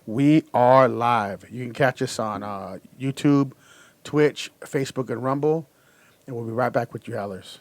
We are live. You can catch us on YouTube, Twitch, Facebook, and Rumble. And we'll be right back with you, Howlers.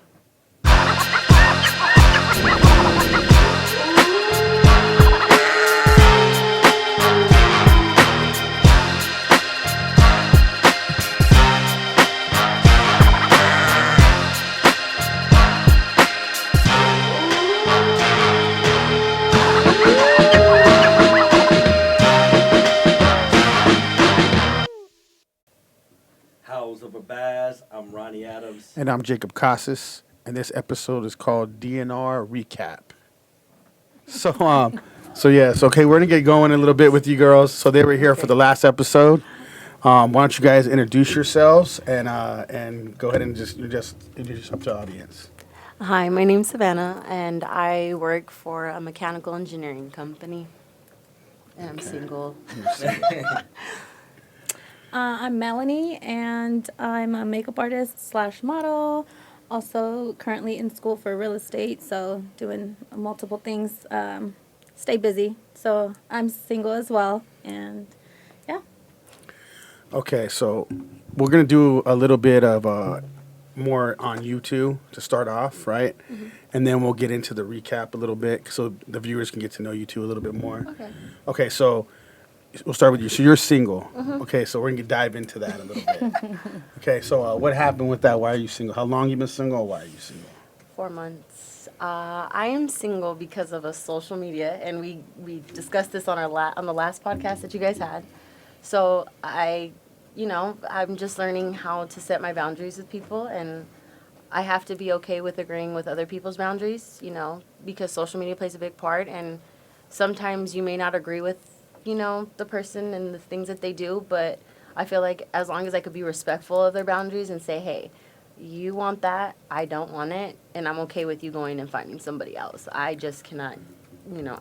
House of a Bass. I'm Ronnie Adams. And I'm Jacob Casas. And this episode is called D&R RECAP. So, okay, we're going to get going a little bit with you girls. So they were here for the last episode. Why don't you guys introduce yourselves and go ahead and just introduce yourself to the audience. Hi, my name's Savannah, and I work for a mechanical engineering company. And I'm single. I'm Melanie, and I'm a makeup artist / model. Also, currently in school for real estate, so doing multiple things. Stay busy. So I'm single as well, and yeah. Okay, so we're going to do a little bit of more on you two to start off, right? Mm-hmm. And then we'll get into the recap a little bit so the viewers can get to know you two a little bit more. Okay. Okay, so we'll start with you. So you're single. Mm-hmm. Okay, so we're going to dive into that a little bit. Okay, so what happened with that? Why are you single? How long you been single, or why are you single? 4 months. I am single because of a social media, and we discussed this on on the last podcast that you guys had. So I'm just learning how to set my boundaries with people, and I have to be okay with agreeing with other people's boundaries, because social media plays a big part, and sometimes you may not agree with, the person and the things that they do, but I feel like as long as I could be respectful of their boundaries and say, hey, you want that, I don't want it, and I'm okay with you going and finding somebody else. I just cannot,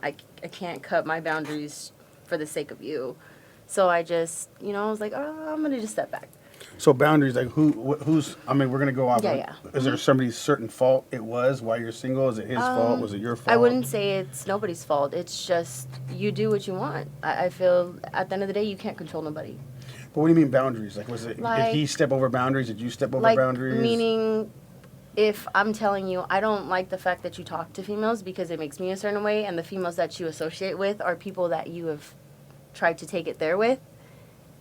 I can't cut my boundaries for the sake of you. So I just, I was like, oh, I'm going to just step back. So boundaries, like who's, we're going to go off. Yeah. Is there somebody's certain fault it was why you're single? Is it his fault? Was it your fault? I wouldn't say it's nobody's fault. It's just you do what you want. I feel at the end of the day, you can't control nobody. But what do you mean boundaries? Like, did he step over boundaries? Did you step over boundaries? Meaning, if I'm telling you, I don't like the fact that you talk to females because it makes me a certain way, and the females that you associate with are people that you have tried to take it there with,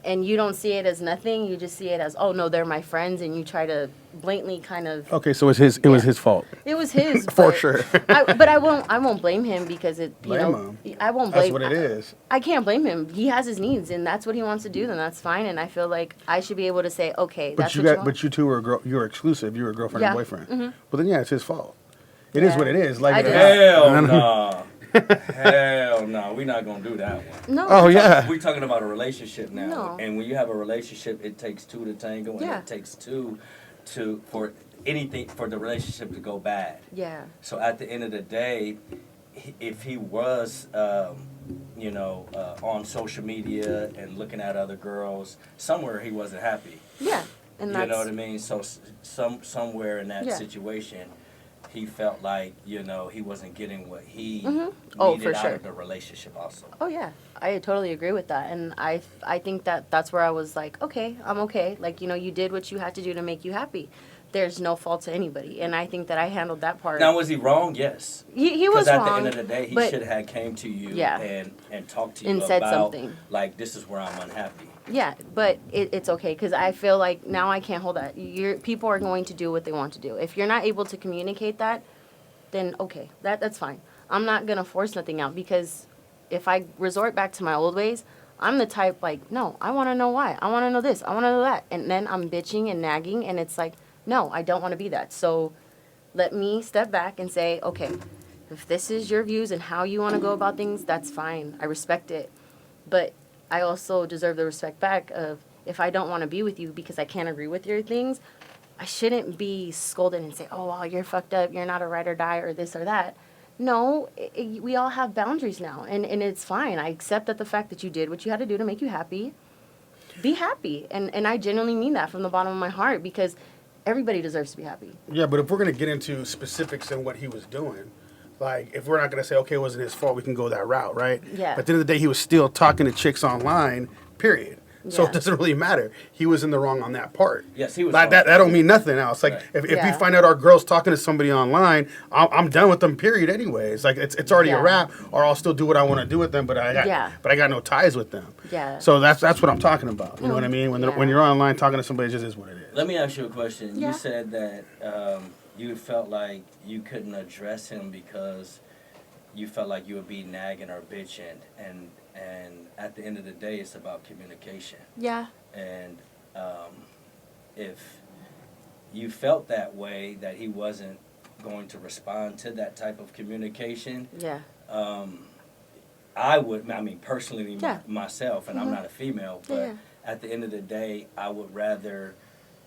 and you don't see it as nothing. You just see it as, oh no, they're my friends, and you try to blatantly kind of. Okay, so it was his fault. It was his for sure. I won't blame him because I won't blame. That's what it is. I can't blame him. He has his needs, and that's what he wants to do. Then that's fine, and I feel like I should be able to say, okay, that's what you want. But you two were you were exclusive. You were a girlfriend and boyfriend. Mm-hmm. Well, then it's his fault. It is what it is. Like hell no. Hell no, we're not gonna do that one. No. Oh yeah. We're talking about a relationship now, No. and when you have a relationship, it takes two to tango, and it takes two for anything for the relationship to go bad. Yeah. So at the end of the day, if he was, on social media and looking at other girls, somewhere he wasn't happy. Yeah, and that's, you know what I mean. So somewhere in that situation, he felt like, he wasn't getting what he needed out of the relationship also. Oh, yeah. I totally agree with that. And I think that's where I was like, okay, I'm okay. Like, you did what you had to do to make you happy. There's no fault to anybody. And I think that I handled that part. Now, was he wrong? Yes. He was wrong. Because at the end of the day, he should have came to you and talked to you and about, said something. Like, this is where I'm unhappy. Yeah, but it's okay because I feel like now I can't hold that. People are going to do what they want to do. If you're not able to communicate that, then okay, that's fine. I'm not going to force nothing out because if I resort back to my old ways, I'm the type like, no, I want to know why. I want to know this. I want to know that. And then I'm bitching and nagging and it's like, no, I don't want to be that. So let me step back and say, okay, if this is your views and how you want to go about things, that's fine. I respect it. But I also deserve the respect back of if I don't want to be with you because I can't agree with your things, I shouldn't be scolded and say, oh, well, you're fucked up, you're not a ride or die or this or that. No, we all have boundaries now, and it's fine. I accept that the fact that you did what you had to do to make you happy, be happy. And I genuinely mean that from the bottom of my heart because everybody deserves to be happy. Yeah, but if we're going to get into specifics and what he was doing, Like, if we're not going to say, okay, it wasn't his fault, we can go that route, right? Yeah. But at the end of the day, he was still talking to chicks online, period. So Yeah. it doesn't really matter. He was in the wrong on that part. Yes, he was Like, wrong. that don't mean nothing else. Like, Right. if we Yeah. find out our girl's talking to somebody online, I'm done with them, period, anyways. Like, it's already a Yeah. wrap, or I'll still do what I want to do with them, but I Yeah. got no ties with them. Yeah. So that's what I'm talking about. You know what I mean? Yeah. When you're online talking to somebody, it just is what it is. Let me ask you a question. Yeah. You said that you felt like you couldn't address him because you felt like you would be nagging or bitching, and at the end of the day, it's about communication. Yeah. And if you felt that way, that he wasn't going to respond to that type of communication, Yeah. I would, I mean, personally, Yeah. myself, and I'm not a female, but Yeah. at the end of the day, I would rather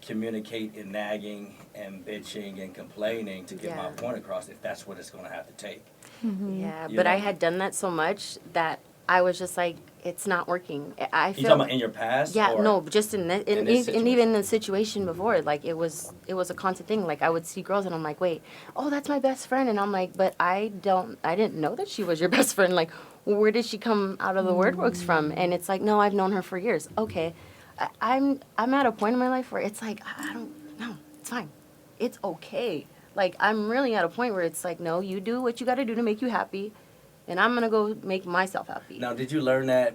communicate in nagging and bitching and complaining to get my Yeah. point across if that's what it's going to have to take. Yeah. You But I know. had done that so much that I was just like, it's not working. I You feel. talking about in your past? Yeah, or- no, just in this, in this and even in the situation before, like it was a constant thing. Like I would see girls and I'm like, wait, oh, that's my best friend, and I'm like, but I didn't know that she was your best friend. Like, where did she come out of the word books from? And it's like, no, I've known her for years. Okay, I'm at a point in my life where it's like, I don't know, it's fine, it's okay. Like I'm really at a point where it's like, no, you do what you got to do to make you happy, and I'm gonna go make myself happy. Now, did you learn that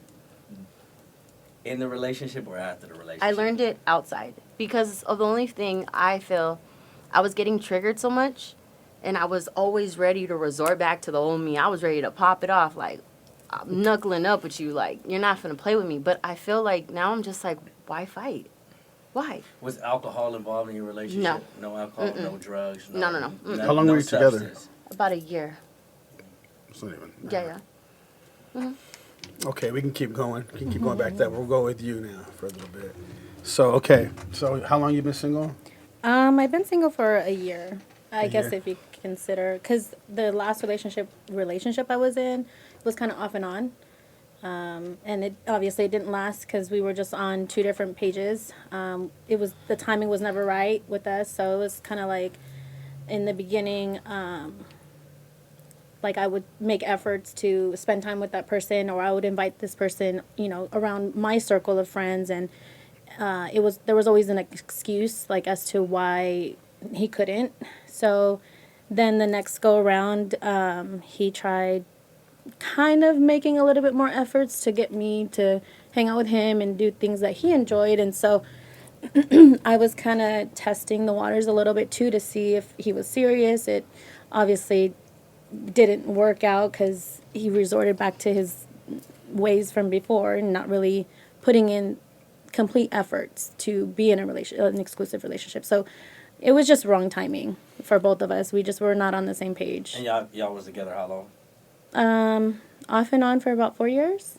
in the relationship or after the relationship? I learned it outside because of the only thing I feel I was getting triggered so much, and I was always ready to resort back to the old me. I was ready to pop it off, like I'm knuckling up with you, like you're not gonna play with me. But I feel like now I'm just like, why fight? Why? Was alcohol involved in your relationship? No. No alcohol, no drugs? No, no, no. Mm-mm. How long were you together? substance? About a year. It's not even. Yeah, yeah. Okay, we can keep going. We can keep going back to that. We'll go with you now for a little bit. So, okay. So, how long you been single? I've been single for a year. I A guess year. if you consider, because the last relationship I was in was kind of off and on. And it obviously didn't last because we were just on two different pages. The timing was never right with us, so it was kind of like in the beginning, like I would make efforts to spend time with that person, or I would invite this person, around my circle of friends, and there was always an excuse like as to why he couldn't. So then the next go around, he tried kind of making a little bit more efforts to get me to hang out with him and do things that he enjoyed. And so I was kind of testing the waters a little bit too to see if he was serious. It obviously didn't work out because he resorted back to his ways from before and not really putting in complete efforts to be in an exclusive relationship. So it was just wrong timing for both of us. We just were not on the same page. And y'all was together how long? Off and on for about 4 years.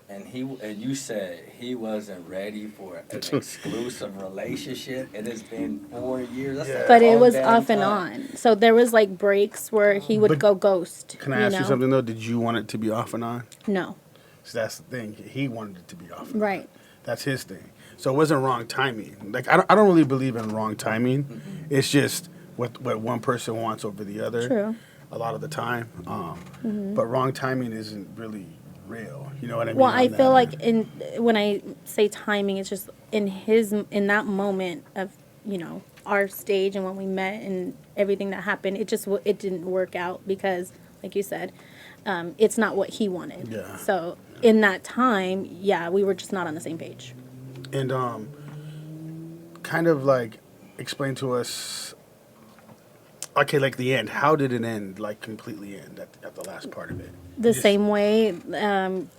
And you said he wasn't ready for an exclusive relationship. It has been 4 years. That's a But it long was damn off and time. on. So there was like breaks where he would But go ghost. Can I ask you something, though? Did you want it to be off and on? No. So that's the thing. He wanted it to be off and on. Right. That's his thing. So it wasn't wrong timing. Like, I don't really believe in wrong timing. Mm-hmm. It's just what one person wants over the other. True. A lot of the time. But wrong timing isn't really real. You know what I mean? Well, I on feel that like end? when I say timing, it's just in that moment of, our stage and when we met and everything that happened, it didn't work out because, like you said, it's not what he wanted. Yeah. So in that time, yeah, we were just not on the same page. And kind of like explain to us, okay, like the end. How did it end? Like completely end at the last part of it? The Just- same way,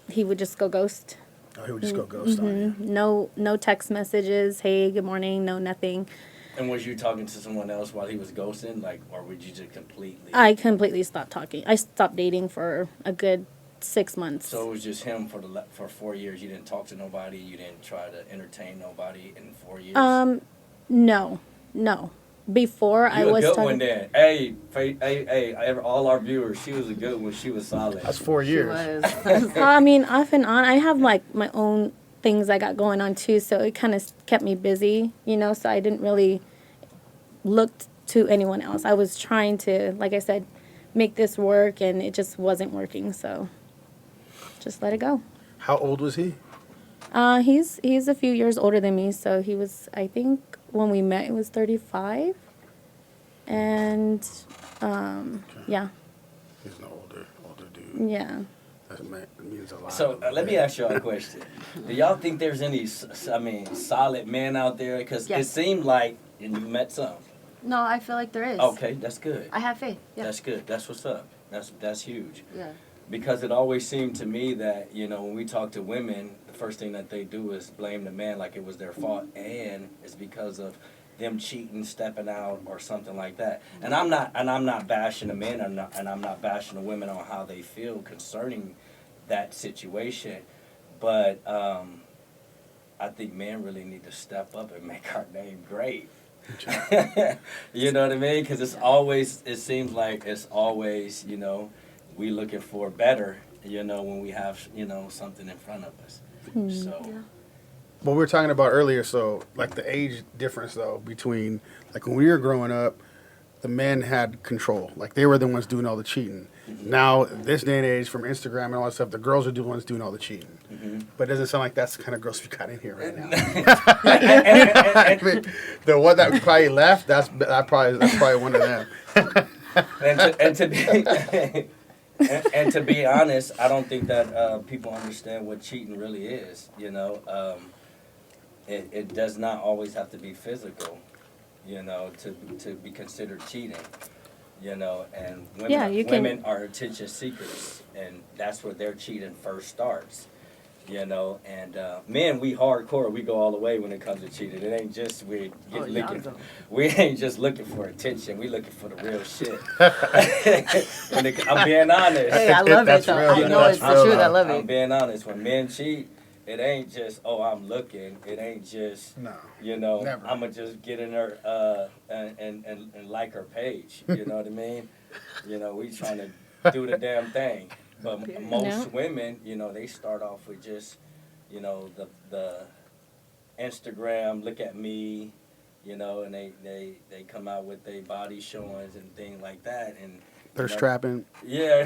he would just go ghost. Oh, he would just go ghost on you. No text messages. Hey, good morning. No, nothing. And was you talking to someone else while he was ghosting? Like, or would you just completely? I completely stopped talking. I stopped dating for a good 6 months. So it was just him for 4 years. You didn't talk to nobody. You didn't try to entertain nobody in 4 years. No. Before You I a was good talking. one then. Hey, all our viewers, she was a good one. She was solid. That's 4 years. I mean, off and on. I have like my own things I got going on too, so it kind of kept me busy, so I didn't really look to anyone else. I was trying to, like I said, make this work, and it just wasn't working. So just let it go. How old was he? He's a few years older than me, so he was, I think when we met, it was 35, and yeah, He's an older dude. yeah. That means a lot. So let me ask y'all a question. Do y'all think there's any, solid men out there? Because it Yes. seemed like, and you met some. No, I feel like there is. Okay, that's good. I have faith. Yeah. That's good. That's what's up. That's huge. Yeah. Because it always seemed to me that, when we talk to women, the first thing that they do is blame the man like it was their fault, and it's because of them cheating, stepping out, or something like that. And I'm not bashing the men, and I'm not bashing the women on how they feel concerning that situation. But I think men really need to step up and make our name great. You know what I mean? Because it seems like it's always, we looking for better, when we have, something in front of us. So, Yeah. What we were talking about earlier, so like the age difference though between like when we were growing up, the men had control. Like they were the ones doing all the cheating. Now this day and age, from Instagram and all that stuff, the girls are the ones doing all the cheating. But it doesn't sound like that's the kind of girls we got in here right now. I mean, the one that probably left, that's probably one of them. and to be honest, I don't think that people understand what cheating really is. It does not always have to be physical, to be considered cheating. And women, Yeah, you can- women are attention seekers, and that's where their cheating first starts. And men, we hardcore. We go all the way when it comes to cheating. It ain't just we ain't just looking for attention. We looking for the real shit. I'm being honest. Hey, I love That's it though. real, I though. know That's it's the real, truth. I though. love I'm it. being honest. When men cheat, it ain't just, I'm looking. It ain't just, No. Never. I'm gonna just get in her and like her page. You know what I mean? We trying to do the damn thing. But most No. women, they start off with just, the Instagram, look at me, and they come out with their body showings and things like that. And Thirst trapping. yeah,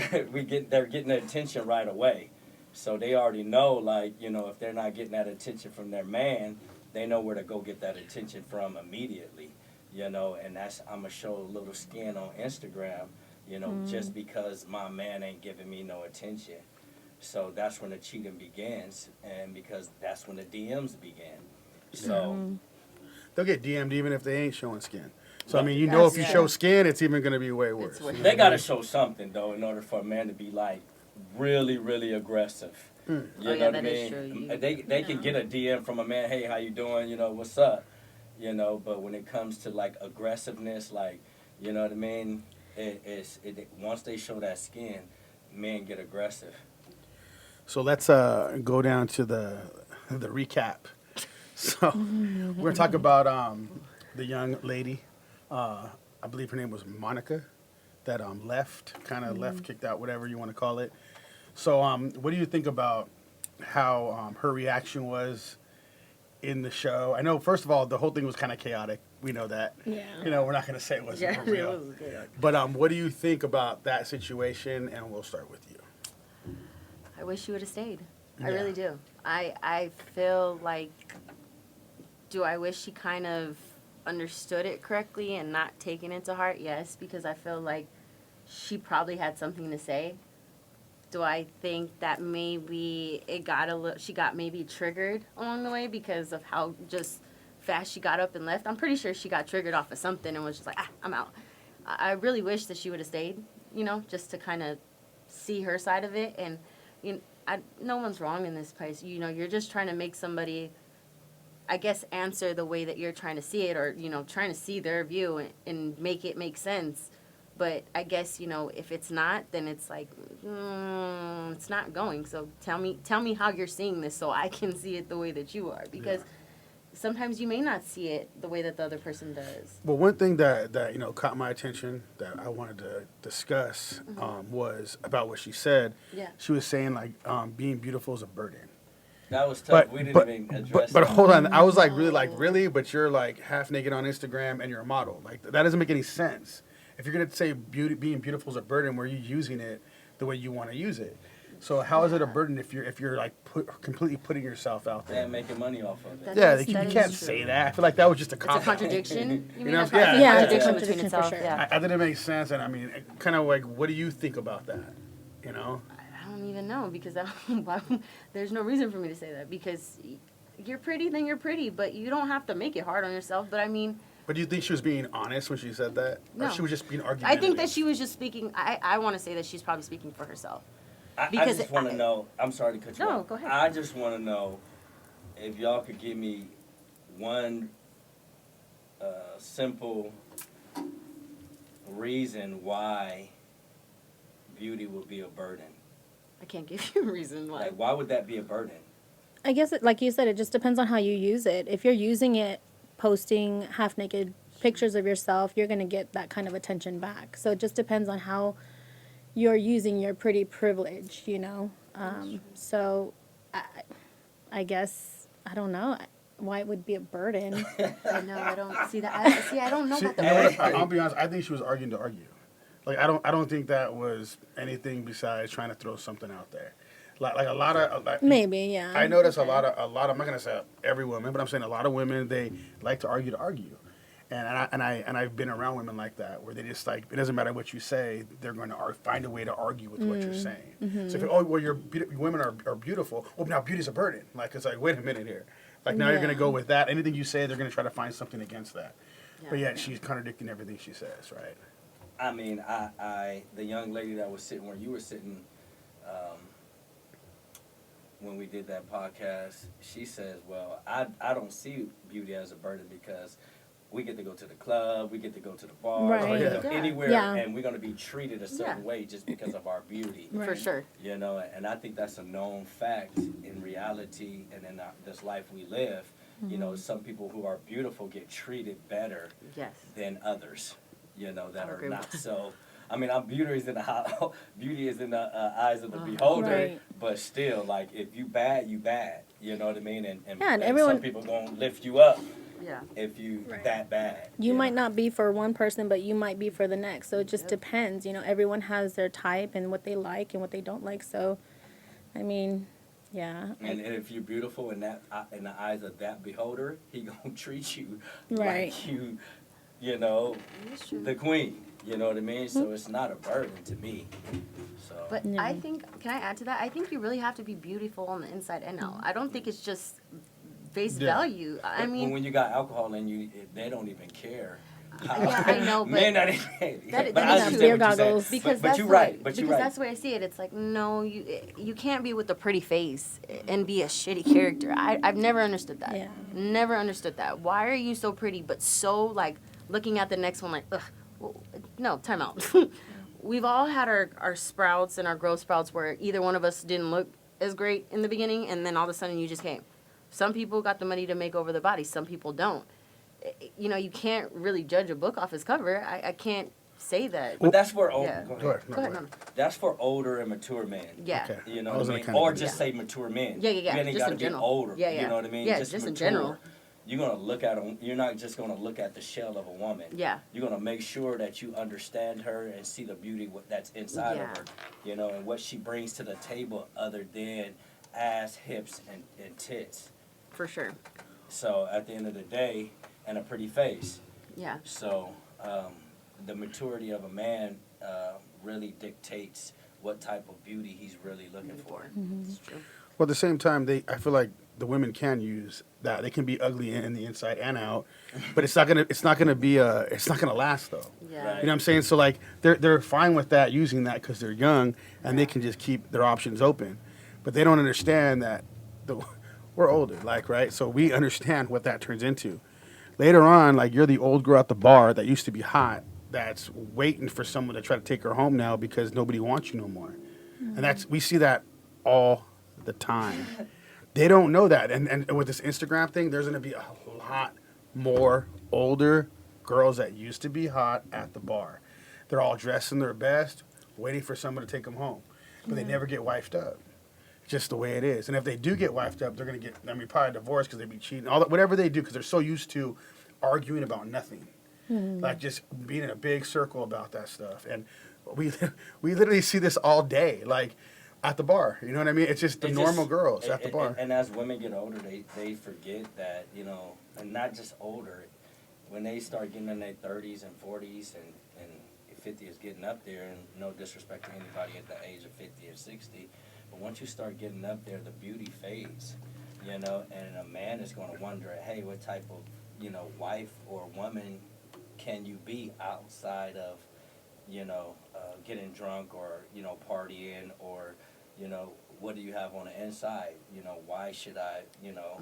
they're getting the attention right away. So they already know, like, if they're not getting that attention from their man, they know where to go get that attention from immediately. And that's, I'm going to show a little skin on Instagram, just because my man ain't giving me no attention. So that's when the cheating begins, and because that's when the DMs begin. So, They'll get DM'd even if they ain't showing skin. So I mean, Yes, if you yeah. show skin, it's even going to be way worse. It's way- they got to show something, though, in order for a man to be, like, really, really aggressive. You Oh, yeah, know what that I is mean? true. They can get a DM from a man, hey, how you doing? What's up? But when it comes to, like, aggressiveness, like, you know what I mean? Once they show that skin, men get aggressive. So let's go down to the recap. So we're gonna talk about the young lady. I believe her name was Monica, that left, kicked out, whatever you want to call it. So what do you think about how her reaction was in the show? I know, first of all, the whole thing was kind of chaotic. We know that. Yeah. We're not gonna say it wasn't Yeah, for real. it was good. But what do you think about that situation? And we'll start with you. I wish you would have stayed. I Yeah. really do. I feel like, do I wish she kind of understood it correctly and not taken it to heart? Yes, because I feel like she probably had something to say. Do I think that maybe she got maybe triggered along the way because of how just fast she got up and left? I'm pretty sure she got triggered off of something and was just like, I'm out. I really wish that she would have stayed, just to kind of see her side of it. And no one's wrong in this place. You're just trying to make somebody, I guess, answer the way that you're trying to see it, or trying to see their view and make it make sense. But I guess if it's not, then it's like it's not going. So tell me how you're seeing this, so I can see it the way that you are, because sometimes you may not see it the way that the other person does. Well, one thing that caught my attention that I wanted to discuss was about what she said. Yeah. She was saying like being beautiful is a burden. That was tough. But We didn't but, even address but that. hold on, I was like really? But you're like half naked on Instagram and you're a model. Like that doesn't make any sense. if you're gonna say being beautiful is a burden, where you're using it the way you want to use it. So how is it a burden if you're like completely putting yourself out there? And making money off of it. That Yeah, is- you that can't is say true. that. I feel like that was just a It's a cop out. contradiction. You mean know, a yeah. contradiction Yeah, between contradiction for itself? sure. Yeah. I didn't make sense, and I mean, kind of like, what do you think about that? You know? I don't even know because there's no reason for me to say that because you're pretty, then you're pretty, but you don't have to make it hard on yourself. But I mean, But do you think she was being honest when she said that? Or No. she was just being argumentative? I think that she was just speaking. I want to say that she's probably speaking for herself. I Because just want to I- know. I'm sorry to cut you No, off. go ahead. I just want to know if y'all could give me one simple reason why beauty would be a burden. I can't give you a reason why. Like, why would that be a burden? I guess, like you said, it just depends on how you use it. If you're using it, posting half naked pictures of yourself, you're going to get that kind of attention back. So it just depends on how you're using your pretty privilege, you know? So I guess, I don't know why it would be a burden. I know. I don't see that. I don't know See, about the you know burden. what? I'll be honest. I think she was arguing to argue. Like I don't think that was anything besides trying to throw something out there. Like a lot of Maybe, yeah. I notice a lot of I'm not gonna say every woman, but I'm saying a lot of women, they like to argue, and I've been around women like that where they just like, it doesn't matter what you say, they're going to find a way to argue with what you're saying. So if women are beautiful, well now beauty's a burden. Like it's like, wait a minute here, like now you're gonna go with that. Anything you say, they're gonna try to find something against that. Yeah. But yet she's contradicting everything she says, right? I mean, the young lady that was sitting where you were sitting, when we did that podcast, she says, well, I don't see beauty as a burden because we get to go to the club, we get to go to the bar, Right. we get to Yeah. go anywhere, Yeah. and we're going to be treated a certain Yeah. way just because of our beauty. Right. For sure. You know, and I think that's a known fact in reality and in this life we live. You know, some people who are beautiful get treated better Yes. than others, you know, that I are agree not. with that. So, I mean, beauty is in the beauty is in the eyes of the beholder, Right. but still, like, if you bad, you bad. You know what I mean? Yeah, and and everyone- some people gonna lift you up Yeah. if you Right. that bad. You might know? not be for one person, but you might be for the next. So it just depends. You know, everyone has their type and what they like and what they don't like. So, I mean, yeah. And if you're beautiful in that in the eyes of that beholder, he gonna treat you Right. like you know, That's true. the queen. You know what I mean? So it's not a burden to me. So But Yeah. I think, can I add to that? I think you really have to be beautiful on the inside and out. I don't think it's just face Yeah. value. I mean, when you got alcohol in you, they don't even care. Yeah, I know, but Men not even. that but is I true. understand Beer what you're saying. goggles. because but that's you're the right. way, But because you're right. that's the way I see it. It's like, no, you can't be with a pretty face and be a shitty character. I've never understood that. Yeah. Never understood that. Why are you so pretty but so like looking at the next one like, ugh, well, no, time out. We've all had our sprouts and our growth sprouts where either one of us didn't look as great in the beginning and then all of a sudden you just came. Some people got the money to make over the body. Some people don't. You know, you can't really judge a book off its cover. I can't say that. But that's for old. Yeah. Go ahead. Go ahead. Go ahead, no, no. That's for older and mature men. Yeah. Okay. You know I what was I gonna mean? kinda Or do just that. say mature men. Yeah, yeah, yeah. You ain't Just gotta in be general. older. Yeah, You yeah. know what I mean? Yeah, just just in mature. general. You're gonna look at them. You're not just gonna look at the shell of a woman. Yeah. You're gonna make sure that you understand her and see the beauty that's inside Yeah. of her. You know, and what she brings to the table other than ass, hips, and tits. For sure. So at the end of the day, and a pretty face. Yeah. So the maturity of a man really dictates what type of beauty he's really looking for. It's true. Well, at the same time, I feel like the women can use that. They can be ugly in the inside and out, but it's not gonna last though. Yeah. You know what I'm saying? So like they're fine with that, using that because they're young and they can just keep their options open, but they don't understand that we're older, like, right? So we understand what that turns into. Later on, like, you're the old girl at the bar that used to be hot, that's waiting for someone to try to take her home now because nobody wants you no more. And we see that all the time. They don't know that. And with this Instagram thing, there's going to be a lot more older girls that used to be hot at the bar. They're all dressed in their best, waiting for someone to take them home. But they never get wifed up. Just the way it is. And if they do get wifed up, they're going to get, probably divorced because they be cheating, all that, whatever they do, because they're so used to arguing about nothing. like just being in a big circle about that stuff. And we we literally see this all day, like at the bar. You know what I mean? It's just the It normal just- girls and- at the bar. And as women get older, they forget that, you know, and not just older, when they start getting in their 30s and 40s and 50 is getting up there, and no disrespect to anybody at the age of 50 or 60, but once you start getting up there, the beauty fades, you know, and a man is going to wonder, hey, what type of, you know, wife or woman can you be outside of, you know, getting drunk or, you know, partying, or, you know, what do you have on the inside? You know, why should I, you know,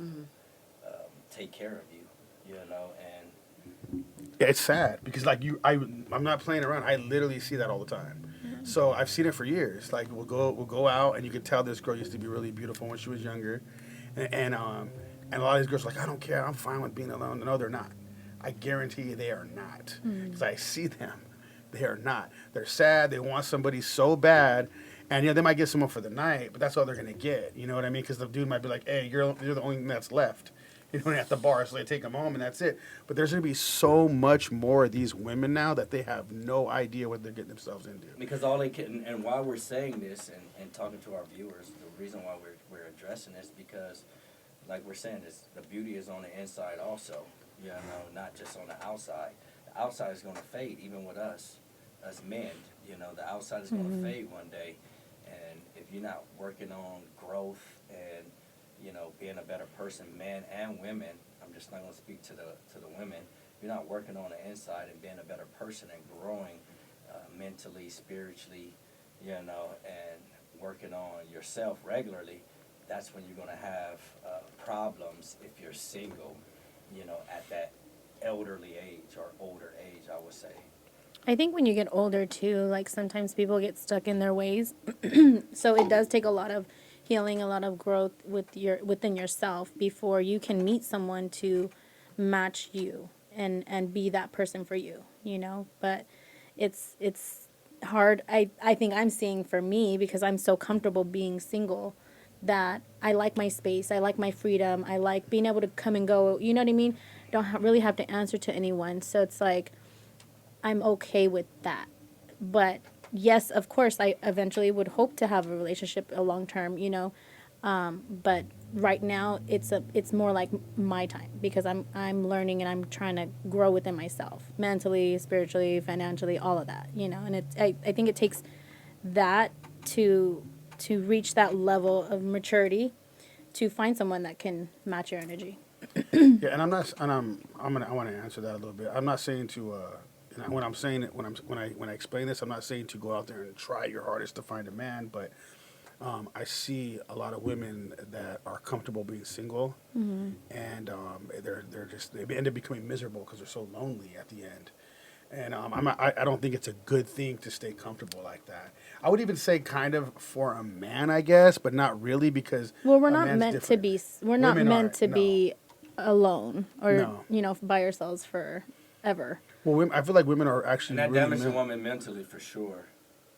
take care of you, you know, and Yeah, it's sad because like I'm not playing around. I literally see that all the time. So I've seen it for years. Like we'll go out and you can tell this girl used to be really beautiful when she was younger, and a lot of these girls are like, I don't care, I'm fine with being alone. No, they're not. I guarantee you they are not, because I see them. They are not. They're sad. They want somebody so bad, and you know they might get someone for the night, but that's all they're gonna get. You know what I mean? Because the dude might be like, hey, you're the only thing that's left. You know, at the bar, so they take them home and that's it. But there's gonna be so much more of these women now that they have no idea what they're getting themselves into. because all they can, and while we're saying this and talking to our viewers, the reason why we're addressing this, because like we're saying, this, the beauty is on the inside also, you know, not just on the outside. The outside is going to fade, even with us as men, you know, the outside is going to fade one day, and if you're not working on growth and, you know, being a better person, men and women, I'm just not going to speak to the women, if you're not working on the inside and being a better person and growing mentally, spiritually, you know, and working on yourself regularly, that's when you're going to have problems if you're single, you know, at that elderly age or older age, I would say. I think when you get older too, like sometimes people get stuck in their ways. So it does take a lot of healing, a lot of growth within yourself before you can meet someone to match you and be that person for you, you know? But it's hard. I think I'm seeing for me, because I'm so comfortable being single, that I like my space, I like my freedom, I like being able to come and go, you know what I mean? Don't really have to answer to anyone. So it's like I'm okay with that. But yes, of course, I eventually would hope to have a relationship, a long term, you know. But right now, it's more like my time, because I'm learning and I'm trying to grow within myself, mentally, spiritually, financially, all of that, you know. And I think it takes that to reach that level of maturity to find someone that can match your energy. Yeah, and I want to answer that a little bit. I'm not saying to and when I'm saying it, when I explain this, I'm not saying to go out there and try your hardest to find a man, but I see a lot of women that are comfortable being single, and they end up becoming miserable because they're so lonely at the end. And I don't think it's a good thing to stay comfortable like that. I would even say kind of for a man, I guess, but not really, because Well, we're a not man's meant different. to be. We're not Women meant are, to no. be alone or No. you know, by ourselves forever. Well, I feel like women are actually And that really damages a meant. woman mentally for sure.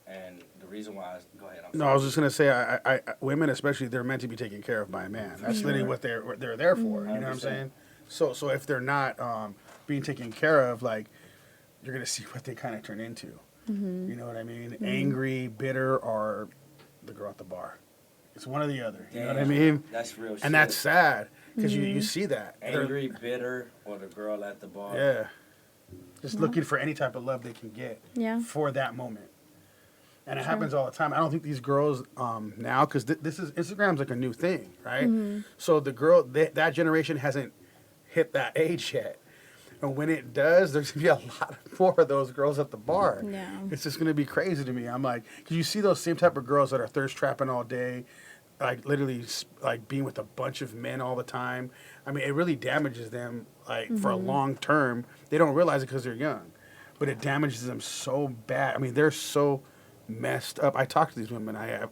And the reason why, go ahead. I'm No, sorry. I was just gonna say, I women especially, they're meant to be taken care of by a man. That's literally what they're there for. You know what I'm 100%. saying? So if they're not being taken care of, like, you're gonna see what they kind of turn into. You know what I mean? Angry, bitter, or the girl at the bar. It's one or the other. You know what I Damn, mean? That's real shit. And that's sad because you see that. They're- Angry, bitter, or the girl at the bar. Yeah. Just looking for any type of love they can get Yeah. for that moment. And it Sure. happens all the time. I don't think these girls now, because this is Instagram's like a new thing, right? So the girl that generation hasn't hit that age yet, and when it does, there's gonna be a lot more of those girls at the bar. Yeah. It's just gonna be crazy to me. I'm like, because you see those same type of girls that are thirst trapping all day, like literally like being with a bunch of men all the time. I mean, it really damages them like for a long term. They don't realize it because they're young, but it damages them so bad. I mean, they're so messed up. I talk to these women. I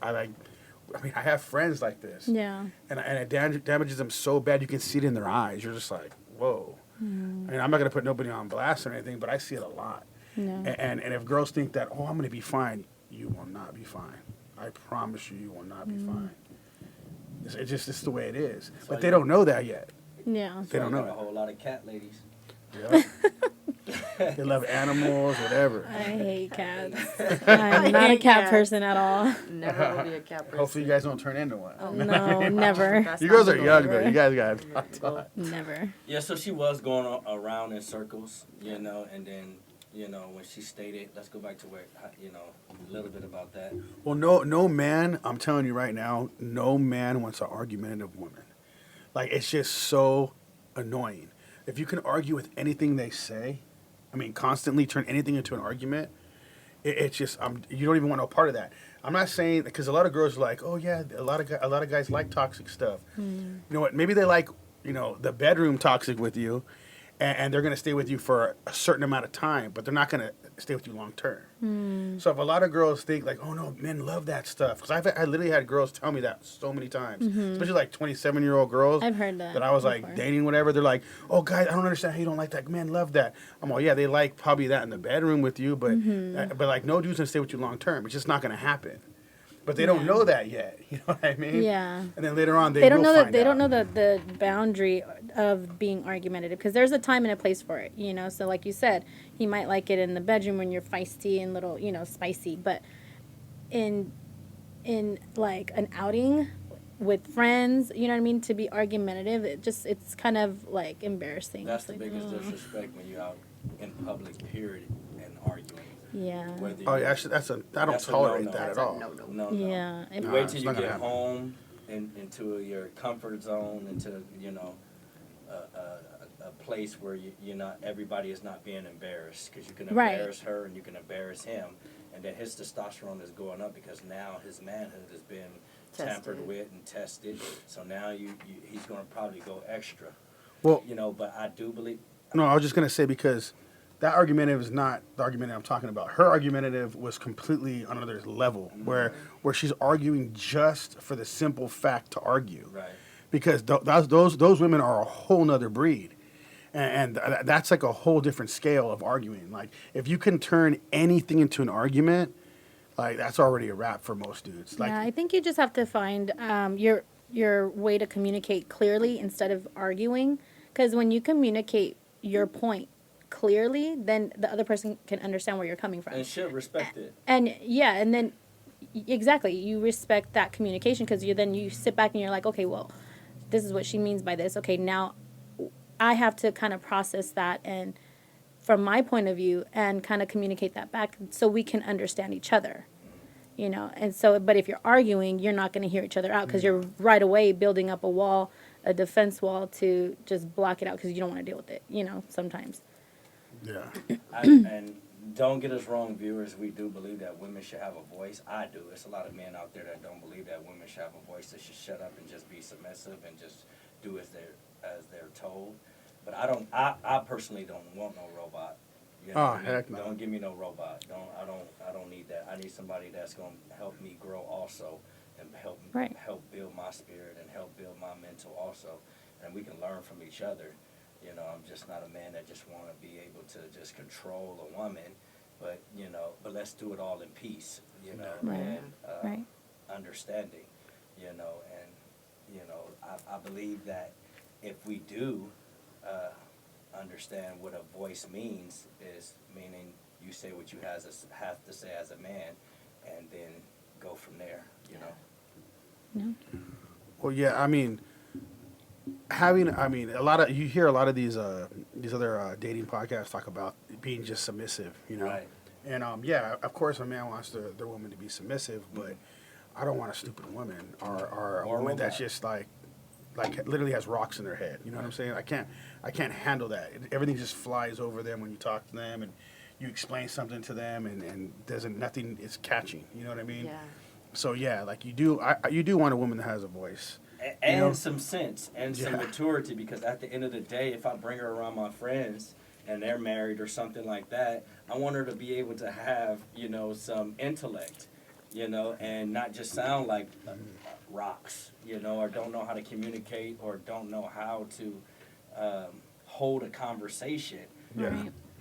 have friends like this. Yeah. And it damages them so bad. You can see it in their eyes. You're just like, whoa. I mean, I'm not gonna put nobody on blast or anything, but I see it a lot. No. And if girls think that, oh, I'm gonna be fine, you will not be fine. I promise you, you will not be fine. It's the way it is. So But they don't know that yet. Yeah. They don't got know. a whole lot of cat ladies. Yeah. They love animals, whatever. I hate cats. I'm not a hate cat cats. person at all. Never will be a cat person. Hopefully, you guys don't turn into one. Oh, No, never. That's You not girls the are goal. young though. You guys got. Goal. Never. Yeah, so she was going around in circles, you know, and then, you know, when she stated, let's go back to where, you know, a little bit about that. Well, no man. I'm telling you right now, no man wants an argumentative woman. Like, it's just so annoying. If you can argue with anything they say, I mean, constantly turn anything into an argument, it's just you don't even want no part of that. I'm not saying, because a lot of girls are like, oh yeah, a lot of guys like toxic stuff. You know what? Maybe they like, you know, the bedroom toxic with you, and they're gonna stay with you for a certain amount of time, but they're not gonna stay with you long term. So if a lot of girls think like, oh no, men love that stuff, because I literally had girls tell me that so many times, especially like 27-year-old girls. I've heard that That I was before. like dating, whatever. They're like, oh guys, I don't understand how you don't like that. Men love that. I'm all, yeah, they like probably that in the bedroom with you, but like no dude's gonna stay with you long term. It's just not gonna happen. But they don't know that yet. You know what I mean? Yeah. And then later on, They don't know that find they out. don't know the boundary of being argumentative, because there's a time and a place for it, you know. So like you said, he might like it in the bedroom when you're feisty and little, you know, spicy, but in like an outing with friends, you know what I mean, to be argumentative, it's kind of like embarrassing. That's It's the like, biggest oh. disrespect when you're out in public, period, and arguing. Yeah. Whether Oh, you- yeah, actually, I don't That's a tolerate no-no. that That's at a all. no-no. No. Yeah. You Nah, wait it's till you not gonna get happen. home into your comfort zone, into, you know, a place where you're not, everybody is not being embarrassed, because you can Right. embarrass her and you can embarrass him, and then his testosterone is going up because now his manhood has been tampered Tested. with and tested. So now he's going to probably go extra. Well, You know, but I do believe. no, I was just gonna say, because that argumentative is not the argumentative I'm talking about. Her argumentative was completely on another level, where she's arguing just for the simple fact to argue. Right. Because those women are a whole nother breed, and that's like a whole different scale of arguing. Like, if you can turn anything into an argument, like, that's already a wrap for most dudes. Like, Yeah, I think you just have to find your way to communicate clearly instead of arguing. Because when you communicate your point clearly, then the other person can understand where you're coming from. And should respect it. And yeah, and then exactly, you respect that communication, because then you sit back and you're like, okay, well, this is what she means by this. Okay, now I have to kind of process that and from my point of view and kind of communicate that back so we can understand each other. You know, and so, but if you're arguing, you're not going to hear each other out, because you're right away building up a wall, a defense wall, to just block it out because you don't want to deal with it, you know, sometimes. yeah. And don't get us wrong, viewers. We do believe that women should have a voice. I do. There's a lot of men out there that don't believe that women should have a voice. They should shut up and just be submissive and just do as they're told. But I personally don't want no robot. You know Oh, what I mean? heck no. Don't give me no robot. I don't need that. I need somebody that's gonna help me grow also, and help Right. build my spirit and help build my mental also, and we can learn from each other. You know, I'm just not a man that just want to be able to just control a woman, but let's do it all in peace. You know, Right. and Right. understanding. You know, and I believe that if we do understand what a voice means, is meaning you say what you have to say as a man, and then go from there. You know. No? Well, yeah, I mean, you hear a lot of these other dating podcasts talk about being just submissive, you know. Right. And yeah, of course, a man wants their woman to be submissive, but I don't want a stupid woman or a Or a woman that's robot. just like literally has rocks in their head. You know what I'm saying? I can't handle that. Everything just flies over them when you talk to them and you explain something to them, and nothing is catching. You know what I mean? Yeah. So yeah, like you do want a woman that has a voice. And know? some sense and some Yeah. maturity, because at the end of the day, if I bring her around my friends and they're married or something like that, I want her to be able to have, some intellect, and not just sound like rocks, or don't know how to communicate or don't know how to hold a conversation. Yeah.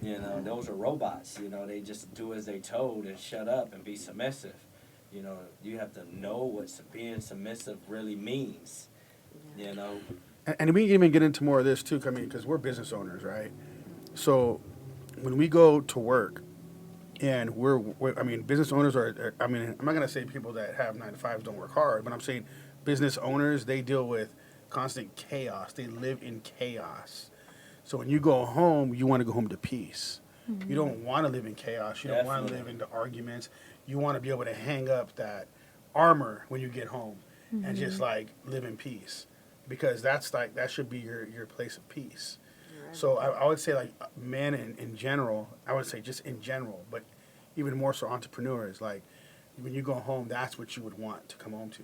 Right. Those are robots. They just do as they told and shut up and be submissive. You have to know what being submissive really means. And we can even get into more of this too. I mean, because we're business owners, right? So when we go to work, and I mean, business owners I mean, I'm not gonna say people that have 9 to 5s don't work hard, but I'm saying business owners, they deal with constant chaos. They live in chaos. So when you go home, you want to go home to peace. You don't want to live in chaos. You don't want to live Definitely. into arguments. You want to be able to hang up that armor when you get home and just like live in peace, because that's like that should be your place of peace. So I would say like men in general, I would say just in general, but even more so entrepreneurs, like when you go home, that's what you would want to come home to.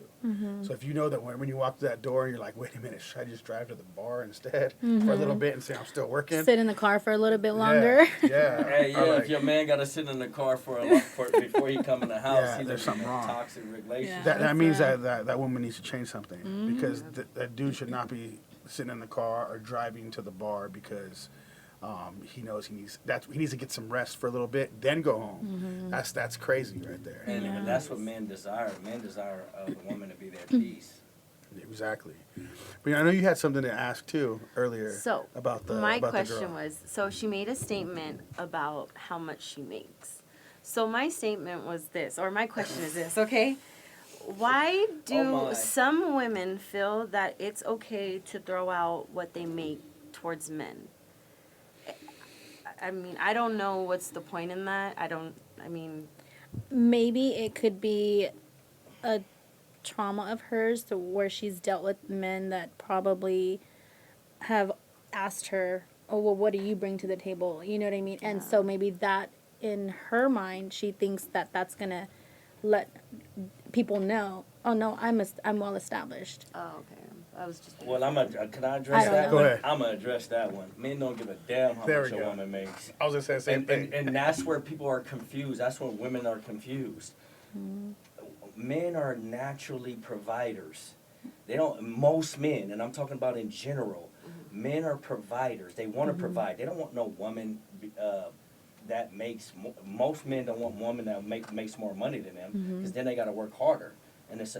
So if you know that when you walk through that door, you're like, wait a minute, should I just drive to the bar instead for a little bit and say I'm still working? Sit in the car for a little bit longer. Yeah. Hey, I yeah, like- if your man got to sit in the car before he come in the house, Yeah, he's there's in something a wrong. toxic relationship. that means that woman needs to change something, because that dude should not be sitting in the car or driving to the bar because he knows he needs to get some rest for a little bit, then go home. That's crazy right there. And that's what men desire. Men desire the woman to be their peace. Exactly. But I know you had something to ask too earlier. So about the my about the question girl. was, so she made a statement about how much she makes. So my statement was this, or my question is this, okay? Why do Oh my. some women feel that it's okay to throw out what they make towards men? I mean, I don't know what's the point in that. I mean, Maybe it could be a trauma of hers to where she's dealt with men that probably have asked her, oh, well, what do you bring to the table? You know what I mean? And so maybe that in her mind, she thinks that that's going to let people know, oh, no, I'm well established. oh, okay. I was just. Well, can I I address don't that know. one? Go ahead. I'm gonna address that one. Men don't give a damn how There much we a go. woman makes. I was gonna say the same thing. And that's where people are confused. That's where women are confused. Men are naturally providers. They don't. Most men, and I'm talking about in general, men are providers. They want to provide. They don't want no woman that makes. Most men don't want woman that makes more money than them, because then they got to work harder. And it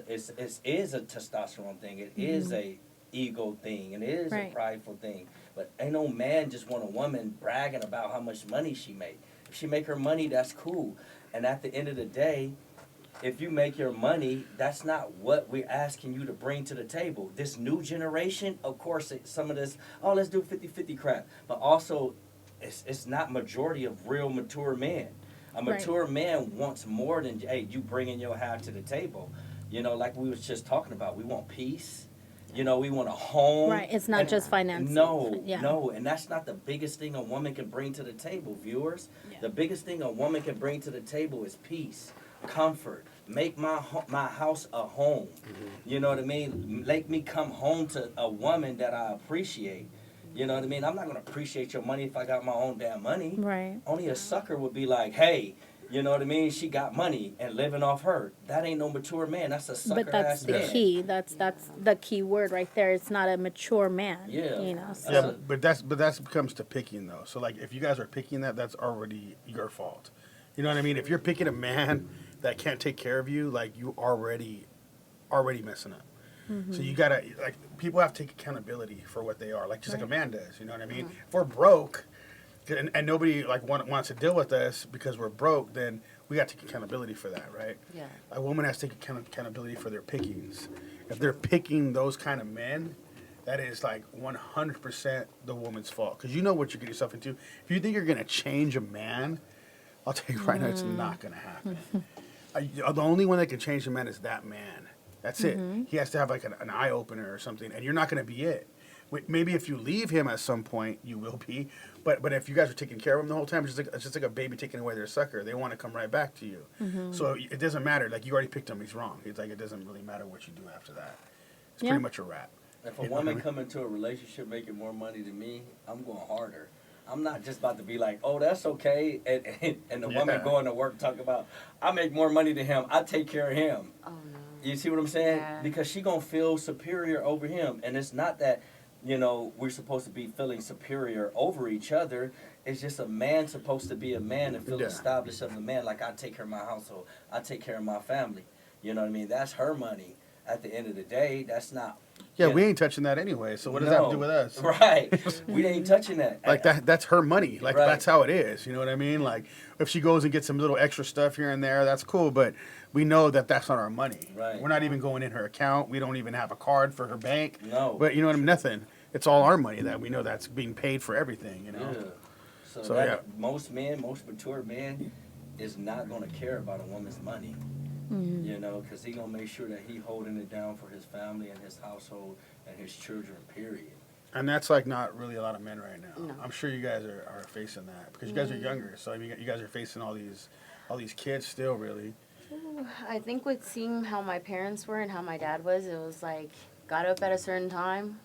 is a testosterone thing. It is a ego thing, and it is Right. a prideful thing. But ain't no man just want a woman bragging about how much money she make. If she make her money, that's cool. And at the end of the day, if you make your money, that's not what we're asking you to bring to the table. This new generation, of course, some of this, oh, let's do 50-50 crap. But also, it's not majority of real mature men. A Right. mature man wants more than, hey, you bringing your half to the table. You know, like we was just talking about, we want peace. You know, we want a home. Right, it's not just finances. No, Yeah. no, and that's not the biggest thing a woman can bring to the table, viewers. Yeah. The biggest thing a woman can bring to the table is peace, comfort. Make my house a home. You know what I mean? Make me come home to a woman that I appreciate. You know what I mean? I'm not gonna appreciate your money if I got my own damn money. Right. Only a sucker would be like, hey, you know what I mean? She got money and living off her. That ain't no mature man. That's a sucker But that's ass the man. key. That's the key word right there. It's not a mature man. Yeah. You know. So. Yeah, but that becomes to picking though. So like if you guys are picking that's already your fault. You know what I mean? If you're picking a man that can't take care of you, like you already messing up. So you gotta like people have to take accountability for what they are, like just like a man does. You know what I mean? If we're broke, and nobody like wants to deal with us because we're broke, then we got to take accountability for that, right? Yeah. A woman has to take accountability for their pickings. If they're picking those kind of men, that is like 100% the woman's fault, because you know what you're getting yourself into. If you think you're gonna change a man, I'll tell you right now, it's not gonna happen. The only one that can change a man is that man. That's it. He has to have like an eye opener or something, and you're not gonna be it. Maybe if you leave him at some point, you will be. But if you guys are taking care of him the whole time, it's just like a baby taking away their sucker. They want to come right back to you. So it doesn't matter. Like you already picked him, he's wrong. It's like it doesn't really matter what you do after that. It's Yeah. pretty much a wrap. If a You know woman what I mean? come into a relationship making more money than me, I'm going harder. I'm not just about to be like, oh, that's okay, and the woman Yeah. going to work talking about, I make more money than him, I take care of him. Oh no. You see what I'm saying? Yeah. Because she gonna feel superior over him, and it's not that, you know, we're supposed to be feeling superior over each other. It's just a man supposed to be a man and feel Yeah. established as a man. Like I take care of my household, I take care of my family. You know what I mean? That's her money. At the end of the day, that's not Yeah, Yeah. we ain't touching that anyway. So what does that have to do with us? Right. We ain't touching that. Like that's her money. Like Right. that's how it is. You know what I mean? Like if she goes and gets some little extra stuff here and there, that's cool. But we know that that's not our money. Right. We're not even going in her account. We don't even have a card for her bank. No. But you know what I mean? Nothing. It's all our money that we know that's being paid for everything. You know. Yeah. So, that, yeah. most men, most mature men, is not going to care about a woman's money. Mm-hmm. You know, because he gonna make sure that he holding it down for his family and his household and his children. Period. And that's like not really a lot of men right now. No. I'm sure you guys are facing that because you guys are younger. So I mean, you guys are facing all these kids still, really. I think with seeing how my parents were and how my dad was, it was like got up at a certain time,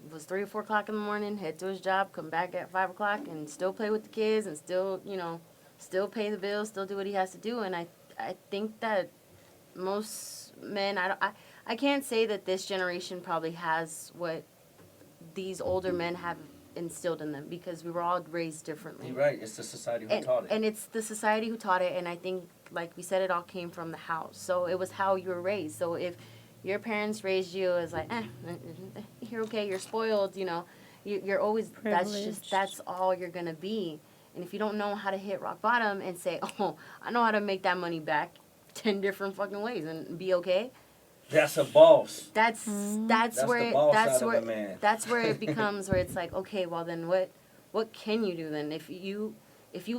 it was 3 or 4 o'clock in the morning, head to his job, come back at 5 o'clock, and still play with the kids and still, you know, still pay the bills, still do what he has to do. And I think that most men, I can't say that this generation probably has what these older men have instilled in them because we were all raised differently. You're right. It's the society who taught it. And it's the society who taught it, and I think, like we said, it all came from the house. So it was how you were raised. So if your parents raised you as like, you're okay, you're spoiled, you know, you're always, Privileged. that's all you're going to be. And if you don't know how to hit rock bottom and say, oh, I know how to make that money back 10 different fucking ways and be okay, That's a boss. that's That's where the it, boss that's side of where a man. that's where it becomes where it's like, okay, well then what can you do then if you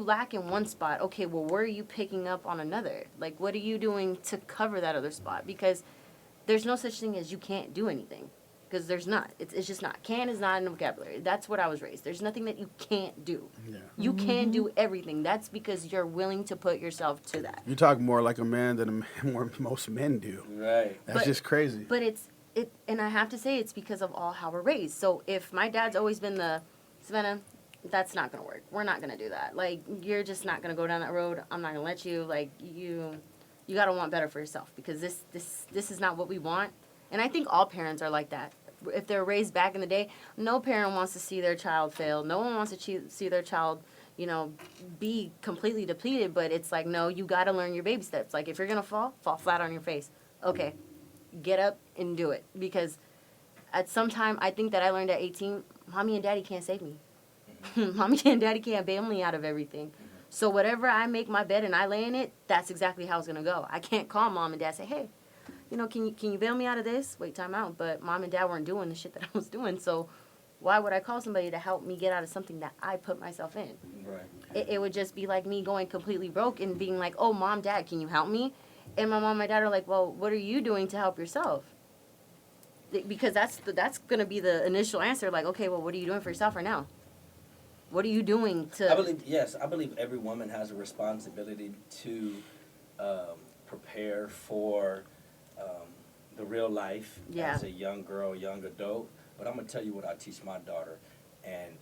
lack in one spot? Okay, well where are you picking up on another? Like what are you doing to cover that other spot? Because there's no such thing as you can't do anything. Because there's not. It's just not. Can is not in the vocabulary. That's what I was raised. There's nothing that you can't do. Yeah. You can do everything. That's because you're willing to put yourself to that. You talk more like a man than most men do. Right. That's But- just crazy. But and I have to say it's because of all how we're raised. So if my dad's always been the Savannah, that's not gonna work. We're not gonna do that. Like you're just not gonna go down that road. I'm not gonna let you. Like you gotta want better for yourself because this is not what we want. And I think all parents are like that. If they're raised back in the day, no parent wants to see their child fail. No one wants to see their child, you know, be completely depleted. But it's like, no, you got to learn your baby steps. Like, if you're going to fall flat on your face. Okay, get up and do it. Because at some time, I think that I learned at 18, mommy and daddy can't save me. Mommy and daddy can't bail me out of everything. So whatever I make my bed and I lay in it, that's exactly how it's going to go. I can't call mom and dad and say, hey, you know, can you bail me out of this? Wait, time out. But mom and dad weren't doing the shit that I was doing. So why would I call somebody to help me get out of something that I put myself in? Right. It would just be like me going completely broke and being like, oh, mom, dad, can you help me? And my mom and my dad are like, well, what are you doing to help yourself? Because that's going to be the initial answer. Like, okay, well, what are you doing for yourself right now? What are you doing to... I believe every woman has a responsibility to prepare for the real life Yeah. as a young girl, young adult. But I'm going to tell you what I teach my daughter. And